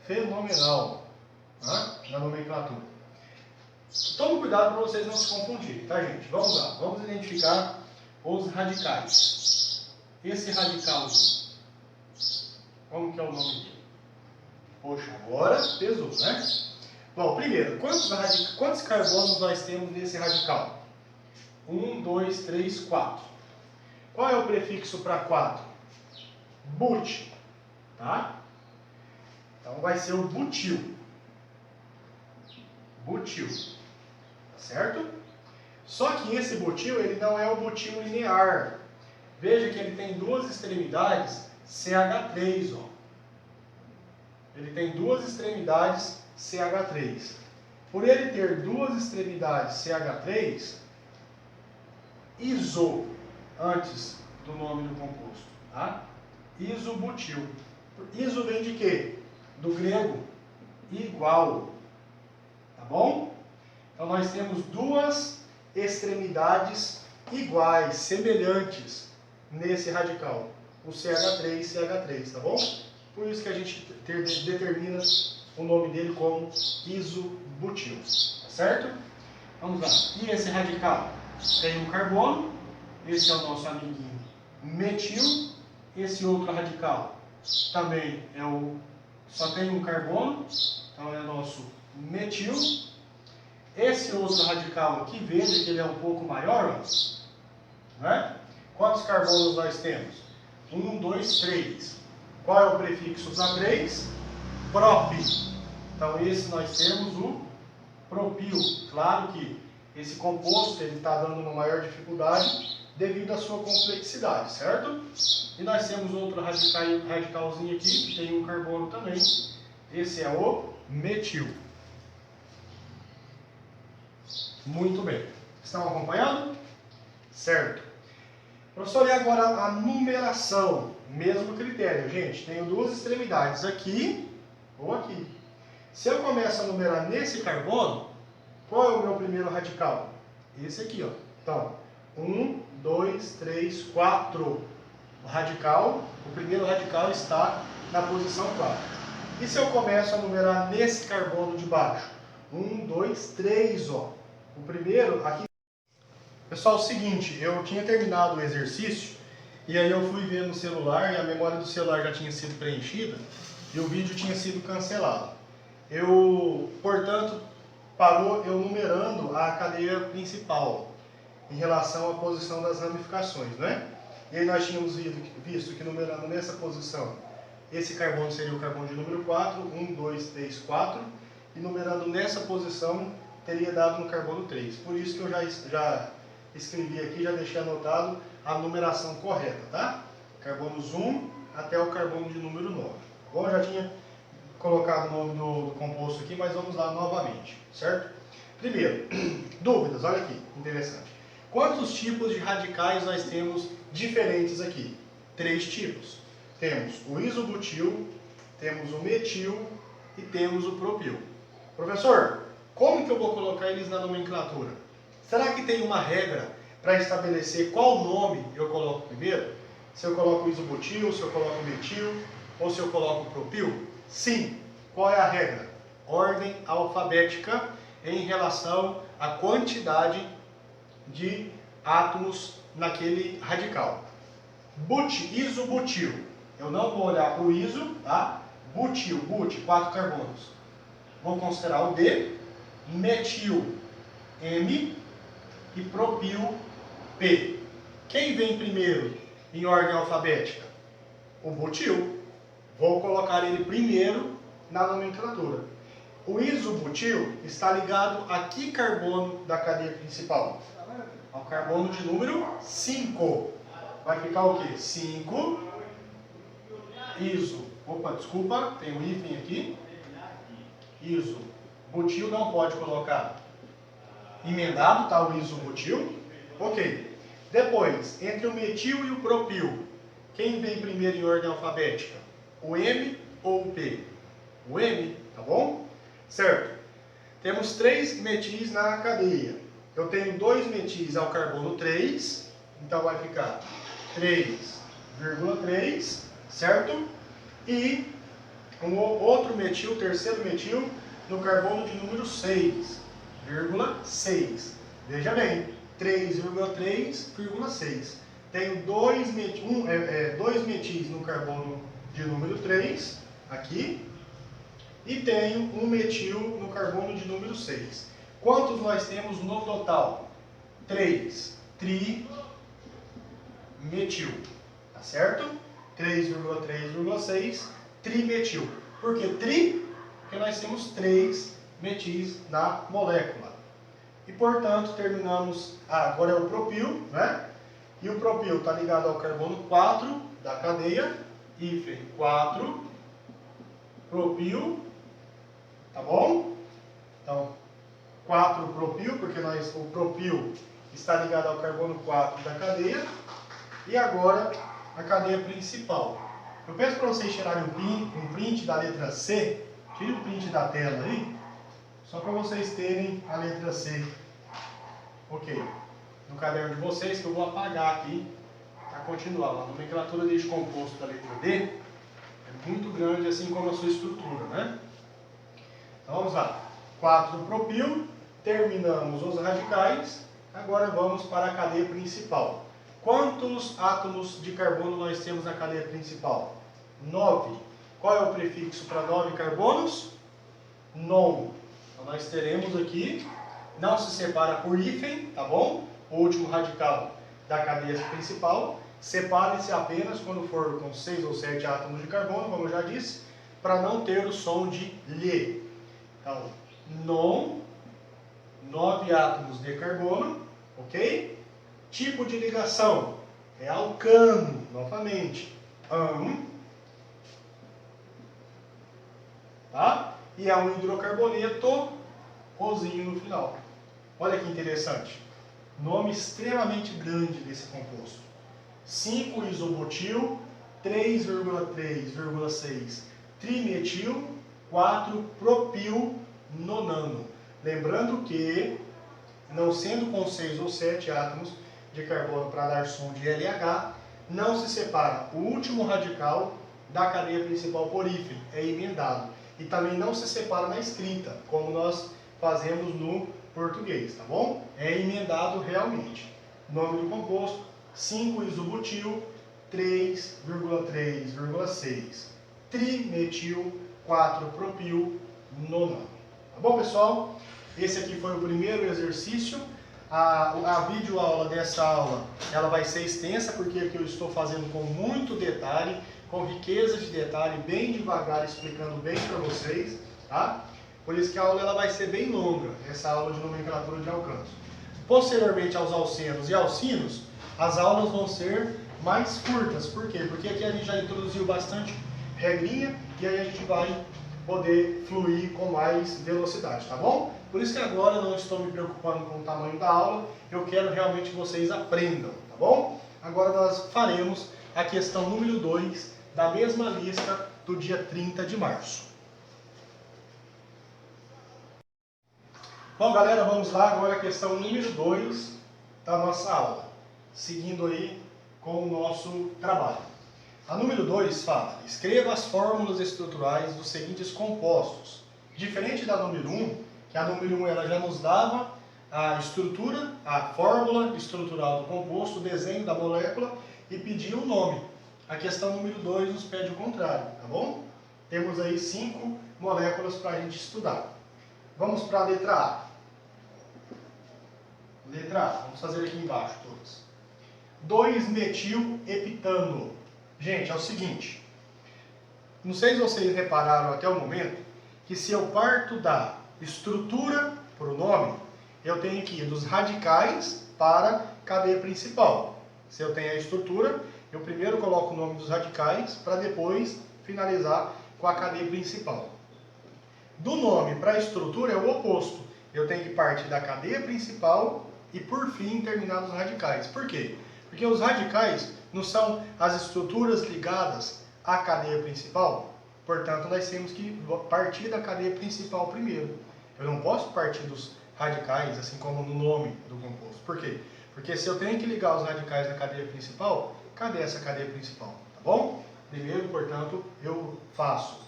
fenomenal, tá? Na nomenclatura. Tome cuidado para vocês não se confundirem, tá, gente? Vamos lá, vamos identificar os radicais. Esse radical, como que é o nome dele? Poxa, agora pesou, né? Bom, primeiro, quantos carbonos nós temos nesse radical? 1, 2, 3, 4. Qual é o prefixo para 4? But, tá? Então vai ser o butil. Butil, certo? Só que esse butil, ele não é o butil linear. Veja que ele tem duas extremidades CH3, ó. Ele tem duas extremidades CH3. Por ele ter duas extremidades CH3, iso, antes do nome do composto, tá? Isobutil. Iso vem de quê? Do grego igual, tá bom? Então nós temos duas extremidades iguais, semelhantes nesse radical, o CH3 e CH3, tá bom? Por isso que a gente determina o nome dele como isobutil, tá certo? Vamos lá. E esse radical? Tem um carbono, esse é o nosso amiguinho metil, esse outro radical também só tem um carbono, então é o nosso metil. Esse outro radical aqui, veja que ele é um pouco maior, ó, né? Quantos carbonos nós temos? 1, 2, 3. Qual é o prefixo para 3? Prop. Então esse nós temos o propil. Claro que esse composto está dando uma maior dificuldade devido à sua complexidade, certo? E nós temos outro radicalzinho aqui, que tem um carbono também. Esse é o metil. Muito bem. Estão acompanhando? Certo. Professor, e agora a numeração? Mesmo critério, gente. Tenho duas extremidades, aqui ou aqui. Se eu começo a numerar nesse carbono, qual é o meu primeiro radical? Esse aqui, ó. Então, 1, 2, 3, 4. O primeiro radical está na posição 4. E se eu começo a numerar nesse carbono de baixo? 1, 2, 3, ó. O primeiro aqui. Pessoal, é o seguinte, eu tinha terminado o exercício e aí eu fui ver no celular e a memória do celular já tinha sido preenchida e o vídeo tinha sido cancelado. Portanto, parou eu numerando a cadeia principal em relação à posição das ramificações, né? E aí nós tínhamos visto que numerando nessa posição, esse carbono seria o carbono de número 4, 1, 2, 3, 4, e numerando nessa posição teria dado no carbono 3. Por isso que eu já escrevi aqui, já deixei anotado a numeração correta, tá? Carbonos 1 até o carbono de número 9. Bom, eu já tinha colocado o nome do composto aqui, mas vamos lá novamente, certo? Primeiro, dúvidas, olha aqui, interessante. Quantos tipos de radicais nós temos diferentes aqui? 3 tipos. Temos o isobutil, temos o metil e temos o propil. Professor, como que eu vou colocar eles na nomenclatura? Será que tem uma regra para estabelecer qual nome eu coloco primeiro? Se eu coloco o isobutil, se eu coloco o metil ou se eu coloco o propil? Sim. Qual é a regra? Ordem alfabética em relação à quantidade de átomos naquele radical. Isobutil. Eu não vou olhar para o iso, tá? Butil, 4 carbonos. Vou considerar o D. Metil, M. E propil, P. Quem vem primeiro em ordem alfabética? O butil. Vou colocar ele primeiro na nomenclatura. O isobutil está ligado a que carbono da cadeia principal? Ao carbono de número 5. Vai ficar o quê? 5 iso. Opa, desculpa, tem um hífen aqui. Iso. Butil não pode colocar emendado, tá? O isobutil. Ok. Depois, entre o metil e o propil, quem vem primeiro em ordem alfabética? O M ou o P? O M, tá bom? Certo. Temos 3 metis na cadeia. Eu tenho 2 metis ao carbono 3, então vai ficar 3,3, certo? E um outro metil, terceiro metil, no carbono de número 6,6. Veja bem, 3,3,6. Tenho 2 metis no carbono de número 3, aqui, e tenho um metil no carbono de número 6. Quantos nós temos no total? 3. Trimetil. Tá certo? 3,3,6 trimetil. Por que tri? Porque nós temos 3 metis na molécula. E portanto terminamos. Agora é o propil, né? E o propil está ligado ao carbono 4 da cadeia. Hífen 4. Propil. Tá bom? Então, 4 propil, porque o propil está ligado ao carbono 4 da cadeia. E agora, a cadeia principal. Eu peço para vocês tirarem um print da letra C. Tire o print da tela aí, só para vocês terem a letra C. Ok. No caderno de vocês, que eu vou apagar aqui para continuar. A nomenclatura deste composto da letra D é muito grande, assim como a sua estrutura, né? Então vamos lá. 4 do propil, terminamos os radicais, agora vamos para a cadeia principal. Quantos átomos de carbono nós temos na cadeia principal? 9. Qual é o prefixo para 9 carbonos? Non. Então nós teremos aqui, não se separa por hífen, tá bom? O último radical da cadeia principal. Separe-se apenas quando for com 6 ou 7 átomos de carbono, como eu já disse, para não ter o som de lhe. Então, non, 9 átomos de carbono, ok? Tipo de ligação é alcano, novamente. Tá? E é um hidrocarboneto, ozinho no final. Olha que interessante. Nome extremamente grande desse composto. 5 isobutil, 3,3,6 trimetil 4-propil nonano. Lembrando que, não sendo com 6 ou 7 átomos de carbono para dar som de LH, não se separa o último radical da cadeia principal porífera, é emendado. E também não se separa na escrita, como nós fazemos no português, tá bom? É emendado realmente. Nome do composto, 5-isobutil 3,3,6 trimetil 4-propil nonano. Tá bom, pessoal? Esse aqui foi o primeiro exercício. A videoaula dessa aula ela vai ser extensa, porque aqui eu estou fazendo com muito detalhe, com riqueza de detalhe, bem devagar, explicando bem para vocês, tá? Por isso que a aula ela vai ser bem longa, essa aula de nomenclatura de alcâncio. Posteriormente aos alcenos e alcinos, as aulas vão ser mais curtas. Por quê? Porque aqui a gente já introduziu bastante regrinha e aí a gente vai poder fluir com mais velocidade, tá bom? Por isso que agora eu não estou me preocupando com o tamanho da aula, eu quero realmente que vocês aprendam, tá bom? Agora nós faremos a questão número 2 da mesma lista do dia 30 de março. Bom, galera, vamos lá agora a questão número 2 da nossa aula, seguindo aí com o nosso trabalho. A número 2 fala, escreva as fórmulas estruturais dos seguintes compostos. Diferente da número 1, que a número 1 ela já nos dava a estrutura, a fórmula estrutural do composto, o desenho da molécula e pedia o nome. A questão número 2 nos pede o contrário, tá bom? Temos aí 5 moléculas para a gente estudar. Vamos para a letra A. Letra A, vamos fazer aqui embaixo todas. 2-metil-heptano. Gente, é o seguinte, não sei se vocês repararam até o momento, que se eu parto da estrutura para o nome, eu tenho que ir dos radicais para a cadeia principal. Se eu tenho a estrutura, eu primeiro coloco o nome dos radicais para depois finalizar com a cadeia principal. Do nome para a estrutura é o oposto. Eu tenho que partir da cadeia principal e por fim terminar nos radicais. Por quê? Porque os radicais não são as estruturas ligadas à cadeia principal, portanto nós temos que partir da cadeia principal primeiro. Eu não posso partir dos radicais, assim como no nome do composto. Por quê? Porque se eu tenho que ligar os radicais na cadeia principal, cadê essa cadeia principal? Tá bom? Primeiro, portanto, eu faço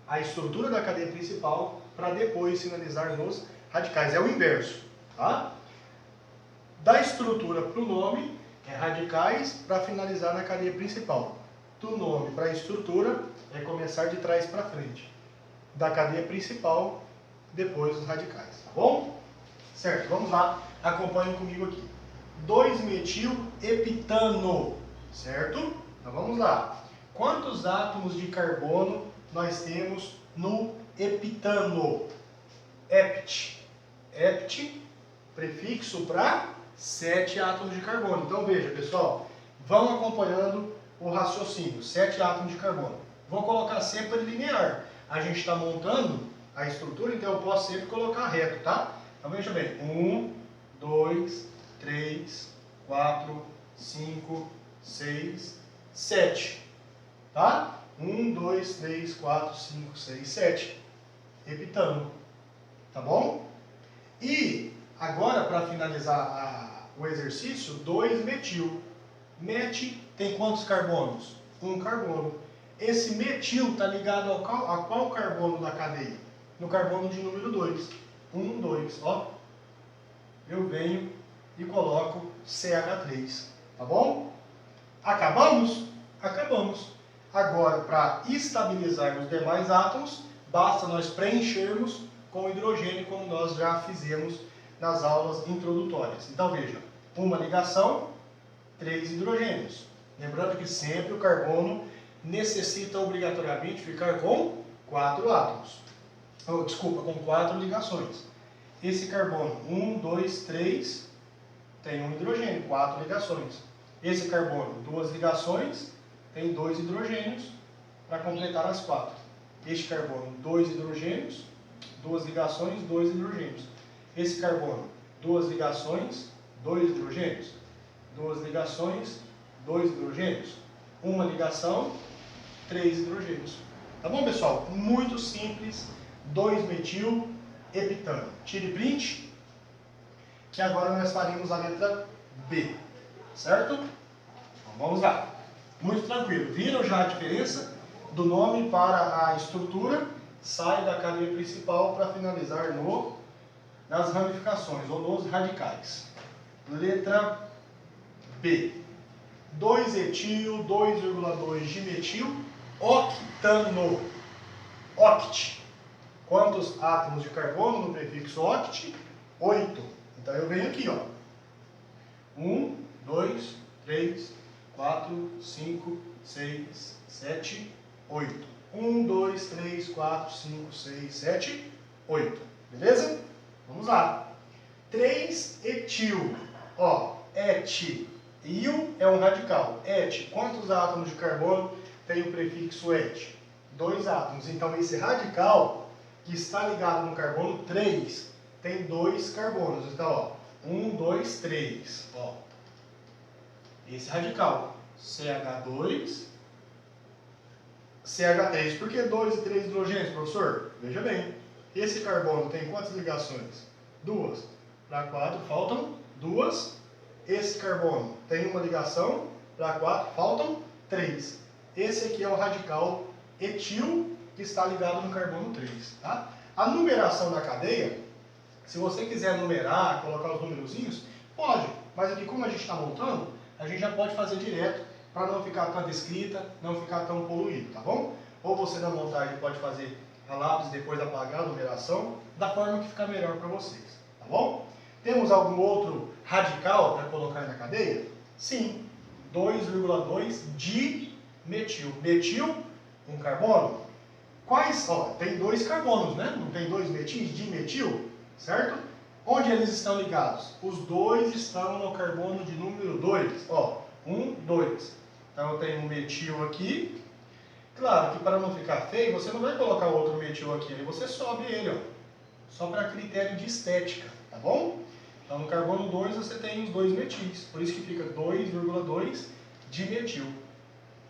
a estrutura da cadeia principal para depois finalizar nos radicais. É o inverso, tá? Da estrutura para o nome, é radicais para finalizar na cadeia principal. Do nome para a estrutura, é começar de trás para frente. Da cadeia principal, depois os radicais, tá bom? Certo, vamos lá, acompanhem comigo aqui. 2-metil-heptano, certo? Então vamos lá. Quantos átomos de carbono nós temos no heptano? Hept. Hept, prefixo para 7 átomos de carbono. Então veja, pessoal, vão acompanhando o raciocínio. 7 átomos de carbono. Vou colocar sempre linear. A gente está montando a estrutura, então eu posso sempre colocar reto, tá? Então veja bem, 1, 2, 3, 4, 5, 6, 7, tá? 1, 2, 3, 4, 5, 6, 7. Heptano, tá bom? E agora, para finalizar o exercício, 2-metil. Met tem quantos carbonos? 1 carbono. Esse metil está ligado a qual carbono da cadeia? No carbono de número 2. 1, 2, ó. Eu venho e coloco CH3, tá bom? Acabamos? Acabamos. Agora, para estabilizar os demais átomos, basta nós preenchermos com hidrogênio, como nós já fizemos nas aulas introdutórias. Então veja, uma ligação, 3 hidrogênios. Lembrando que sempre o carbono necessita obrigatoriamente ficar com 4 átomos. Desculpa, com 4 ligações. Esse carbono, 1, 2, 3, tem um hidrogênio, 4 ligações. Esse carbono, 2 ligações, tem 2 hidrogênios para completar as 4. Este carbono, 2 hidrogênios, 2 ligações, 2 hidrogênios. Esse carbono, 2 ligações, 2 hidrogênios. 2 ligações, 2 hidrogênios. uma ligação, 3 hidrogênios. Tá bom, pessoal? Muito simples, 2-metil heptano. Tire print, que agora nós faremos a letra B, certo? Então, vamos lá. Muito tranquilo. Viram já a diferença do nome para a estrutura? Sai da cadeia principal para finalizar nas ramificações ou nos radicais. Letra B. 2-etil, 2,2 dimetil, octano. Oct. Quantos átomos de carbono no prefixo oct? 8. Então eu venho aqui, ó. 1, 2, 3, 4, 5, 6, 7, 8. 1, 2, 3, 4, 5, 6, 7, 8. Beleza? Vamos lá. 3-etil. Ó, et. Il é um radical. Et. Quantos átomos de carbono tem o prefixo et? 2 átomos. Então esse radical que está ligado no carbono 3 tem 2 carbonos. Então, ó, 1, 2, 3. Ó. Esse radical. CH2, CH3. Por que 2 e 3 hidrogênios, professor? Veja bem. Esse carbono tem quantas ligações? 2. Para 4 faltam 2. Esse carbono tem uma ligação. Para 4 faltam 3. Esse aqui é o radical etil que está ligado no carbono 3. Tá? A numeração da cadeia, se você quiser numerar, colocar os numerozinhos, pode. Mas aqui como a gente está montando, a gente já pode fazer direto para não ficar tanta escrita, não ficar tão poluído, tá bom? Ou você na montagem pode fazer a lápis depois apagar a numeração, da forma que ficar melhor para vocês, tá bom? Temos algum outro radical para colocar na cadeia? Sim, 2,2 dimetil. Metil, um carbono. Quais? Ó, tem 2 carbonos, né? Não tem 2 metis? Dimetil, certo? Onde eles estão ligados? Os 2 estão no carbono de número 2. Ó, 1, 2. Então eu tenho um metil aqui. Claro que para não ficar feio, você não vai colocar outro metil aqui, aí você sobe ele, ó. Só para critério de estética, tá bom? Então no carbono 2 você tem os 2 metis, por isso que fica 2,2 dimetil,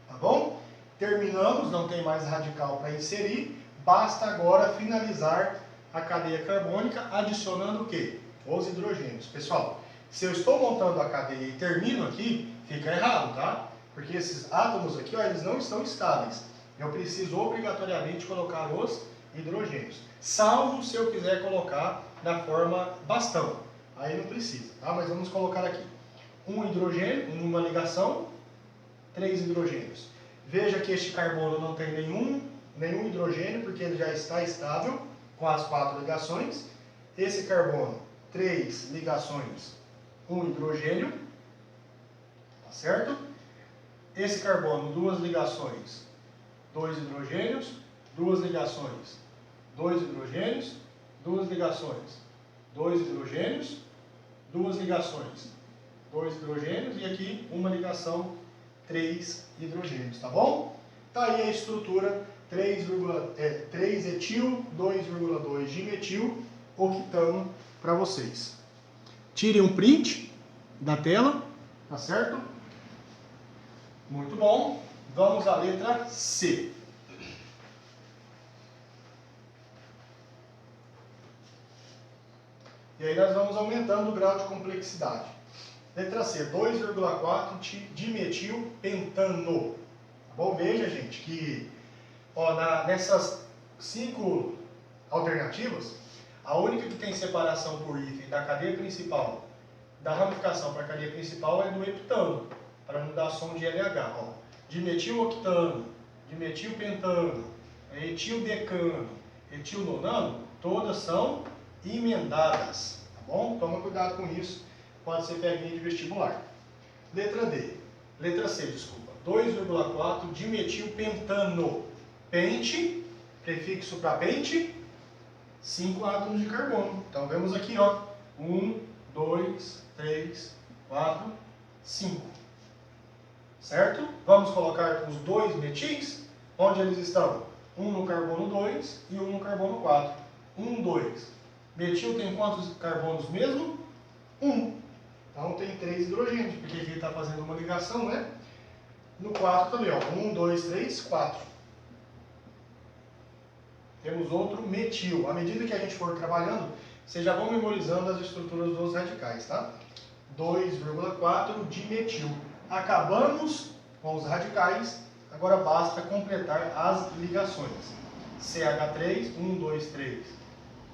tá bom? Terminamos, não tem mais radical para inserir, basta agora finalizar a cadeia carbônica adicionando o quê? Os hidrogênios. Pessoal, se eu estou montando a cadeia e termino aqui, fica errado, tá? Porque esses átomos aqui, ó, eles não estão estáveis. Eu preciso obrigatoriamente colocar os hidrogênios, salvo se eu quiser colocar na forma bastão. Aí não precisa, tá? Mas vamos colocar aqui. Um hidrogênio, uma ligação, 3 hidrogênios. Veja que este carbono não tem nenhum hidrogênio, porque ele já está estável com as 4 ligações. Esse carbono, 3 ligações, 1 hidrogênio, tá certo? Esse carbono, 2 ligações, 2 hidrogênios, 2 ligações, 2 hidrogênios, 2 ligações, 2 hidrogênios, 2 ligações, 2 hidrogênios e aqui uma ligação, 3 hidrogênios, tá bom? Tá aí a estrutura 3 etil, 2,2 dimetil, octano para vocês. Tirem um print da tela, tá certo? Muito bom. Vamos à letra C. E aí nós vamos aumentando o grau de complexidade. Letra C, 2,4 dimetil pentano. Tá bom? Veja, gente, que ó, nessas 5 alternativas, a única que tem separação por hífen da cadeia principal, da ramificação para a cadeia principal é do heptano, para não dar som de LH. Ó. Dimetiloctano, dimetilpentano, etildecano, etilnonano, todas são emendadas, tá bom? Toma cuidado com isso, pode ser peguinha de vestibular. Letra C, desculpa. 2,4 dimetilpentano. Pente, prefixo para pente, 5 átomos de carbono. Então vemos aqui, ó, 1, 2, 3, 4, 5. Certo? Vamos colocar os 2 metis, onde eles estão? Um no carbono 2 e um no carbono 4. 1, 2. Metil tem quantos carbonos mesmo? 1. Então tem 3 hidrogênios, porque aqui está fazendo uma ligação, né? No 4 também, ó. 1, 2, 3, 4. Temos outro metil. À medida que a gente for trabalhando, vocês já vão memorizando as estruturas dos radicais, tá? 2,4 de metil. Acabamos com os radicais, agora basta completar as ligações. CH3, 1, 2, 3.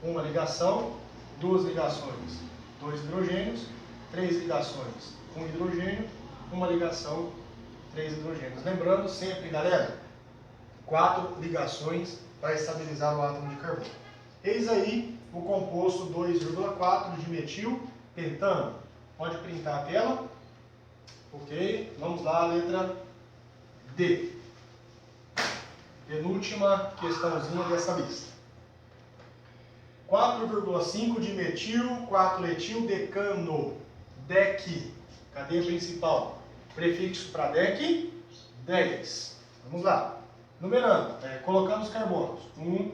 Uma ligação, duas ligações, dois hidrogênios, três ligações, um hidrogênio, uma ligação, três hidrogênios. Lembrando sempre, galera, 4 ligações para estabilizar o átomo de carbono. Eis aí o composto 2,4 de metil pentano. Pode printar a tela. Ok, vamos lá, letra D. Penúltima questãozinha dessa lista. 4,5 de metil, 4-etil decano. DEC, cadeia principal. Prefixo para DEC, 10. Vamos lá. Numerando, colocando os carbonos. 1,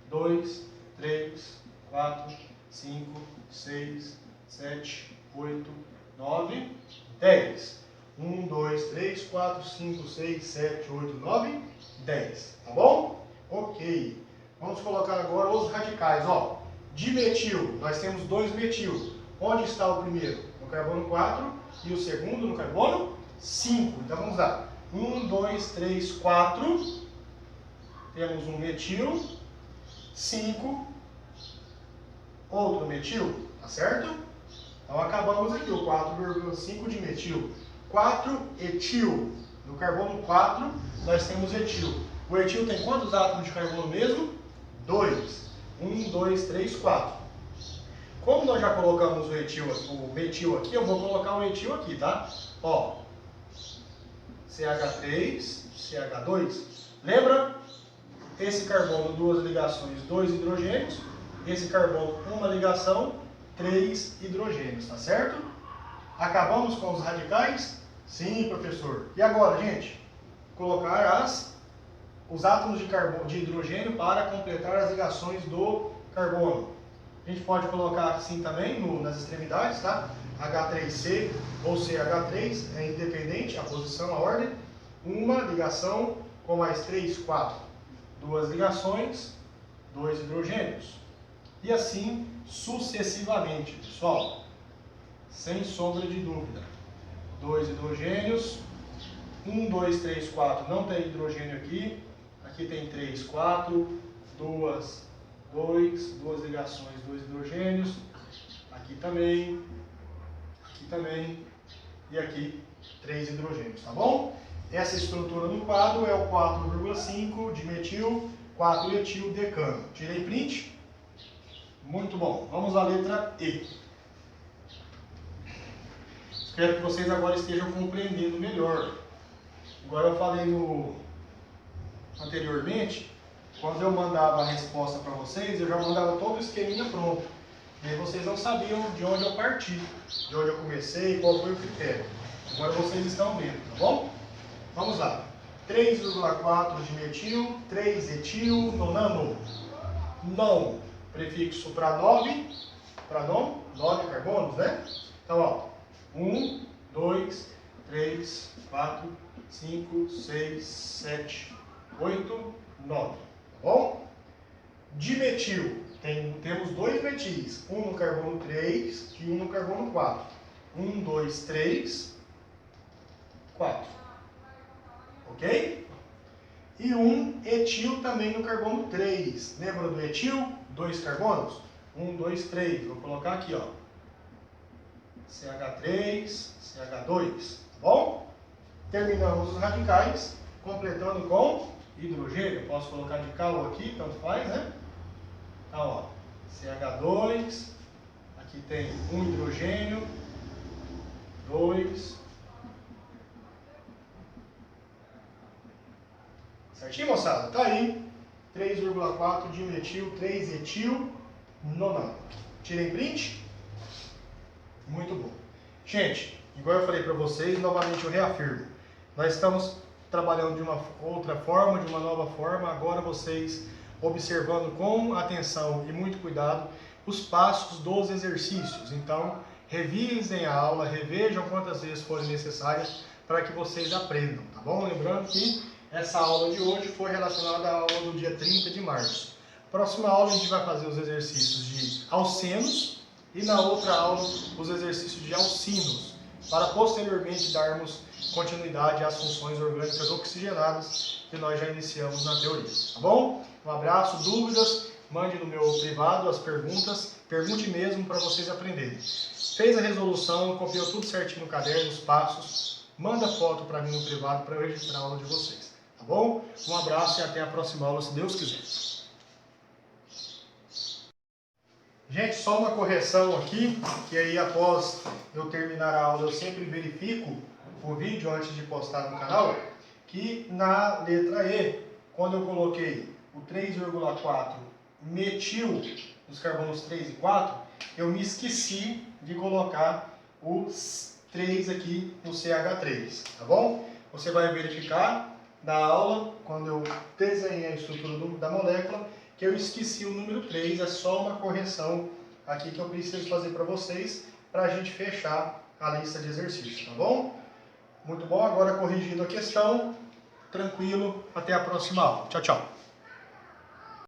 2, 3, 4, 5, 6, 7, 8, 9, 10. 1, 2, 3, 4, 5, 6, 7, 8, 9, 10. Tá bom? Ok. Vamos colocar agora os radicais. Ó, de metil, nós temos 2 metil. Onde está o primeiro? No carbono 4 e o segundo no carbono 5. Então vamos lá. 1, 2, 3, 4. Temos um metil. 5. Outro metil. Tá certo? Então acabamos aqui o 4,5 de metil. 4 etil. No carbono 4 nós temos etil. O etil tem quantos átomos de carbono mesmo? 2. 1, 2, 3, 4. Como nós já colocamos o metil aqui, eu vou colocar o etil aqui, tá? Ó, CH3, CH2. Lembra? Esse carbono, 2 ligações, 2 hidrogênios. Esse carbono, 1 ligação, 3 hidrogênios, tá certo? Acabamos com os radicais? Sim, professor. E agora, gente? Colocar os átomos de hidrogênio para completar as ligações do carbono. A gente pode colocar assim também nas extremidades, tá? H3C ou CH3, é independente a posição, a ordem. Uma ligação com mais 3, 4. 2 ligações, 2 hidrogênios. E assim sucessivamente, pessoal. Sem sombra de dúvida. 2 hidrogênios. 1, 2, 3, 4. Não tem hidrogênio aqui. Aqui tem 3, 4. 2 ligações, 2 hidrogênios. Aqui também. E aqui 3 hidrogênios, tá bom? Essa estrutura no quadro é o 4,5 de metil, 4 etil decano. Tirei print? Muito bom. Vamos à letra E. Espero que vocês agora estejam compreendendo melhor. Agora eu falei anteriormente, quando eu mandava a resposta para vocês, eu já mandava todo o esqueminha pronto. E aí vocês não sabiam de onde eu parti, de onde eu comecei, qual foi o critério. Agora vocês estão vendo, tá bom? Vamos lá. 3,4 de metil, 3 etil, nonano. Non, prefixo para 9, para 9 carbonos, né? Então, ó, 1, 2, 3, 4, 5, 6, 7, 8, 9. Tá bom? Dimetil. Temos 2 metis. Um no carbono 3 e um no carbono 4. 1, 2, 3, 4. Ok? E um etil também no carbono 3. Lembra do etil? 2 carbonos? 1, 2, 3. Vou colocar aqui, ó. CH3, CH2. Tá bom? Terminamos os radicais, completando com hidrogênio. Posso colocar de cá ou aqui, tanto faz, né? Então, ó, CH2, aqui tem um hidrogênio, 2. Certinho, moçada? Tá aí, 3,4 de metil, 3 etil, nonano. Tirem print? Muito bom. Gente, igual eu falei para vocês, novamente eu reafirmo. Nós estamos trabalhando de uma outra forma, de uma nova forma. Agora vocês observando com atenção e muito cuidado os passos dos exercícios. Então, revisem a aula, revejam quantas vezes forem necessárias para que vocês aprendam, tá bom? Lembrando que essa aula de hoje foi relacionada à aula do dia 30 de março. Próxima aula a gente vai fazer os exercícios de alcenos e na outra aula os exercícios de alcinos, para posteriormente darmos continuidade às funções orgânicas oxigenadas que nós já iniciamos na teoria, tá bom? Um abraço, dúvidas, mande no meu privado as perguntas, pergunte mesmo para vocês aprenderem. Fez a resolução, copiou tudo certinho no caderno, os passos, manda foto para mim no privado para eu registrar a aula de vocês, tá bom? Um abraço e até a próxima aula, se Deus quiser. Gente, só uma correção aqui, que aí após eu terminar a aula eu sempre verifico o vídeo antes de postar no canal, que na letra E, quando eu coloquei o 3,4 metil dos carbonos 3 e 4, eu me esqueci de colocar os 3 aqui no CH3, tá bom? Você vai verificar na aula, quando eu desenhei a estrutura da molécula, que eu esqueci o número 3, é só uma correção aqui que eu preciso fazer para vocês, para a gente fechar a lista de exercícios, tá bom? Muito bom, agora corrigindo a questão, tranquilo, até a próxima aula. Tchau, tchau.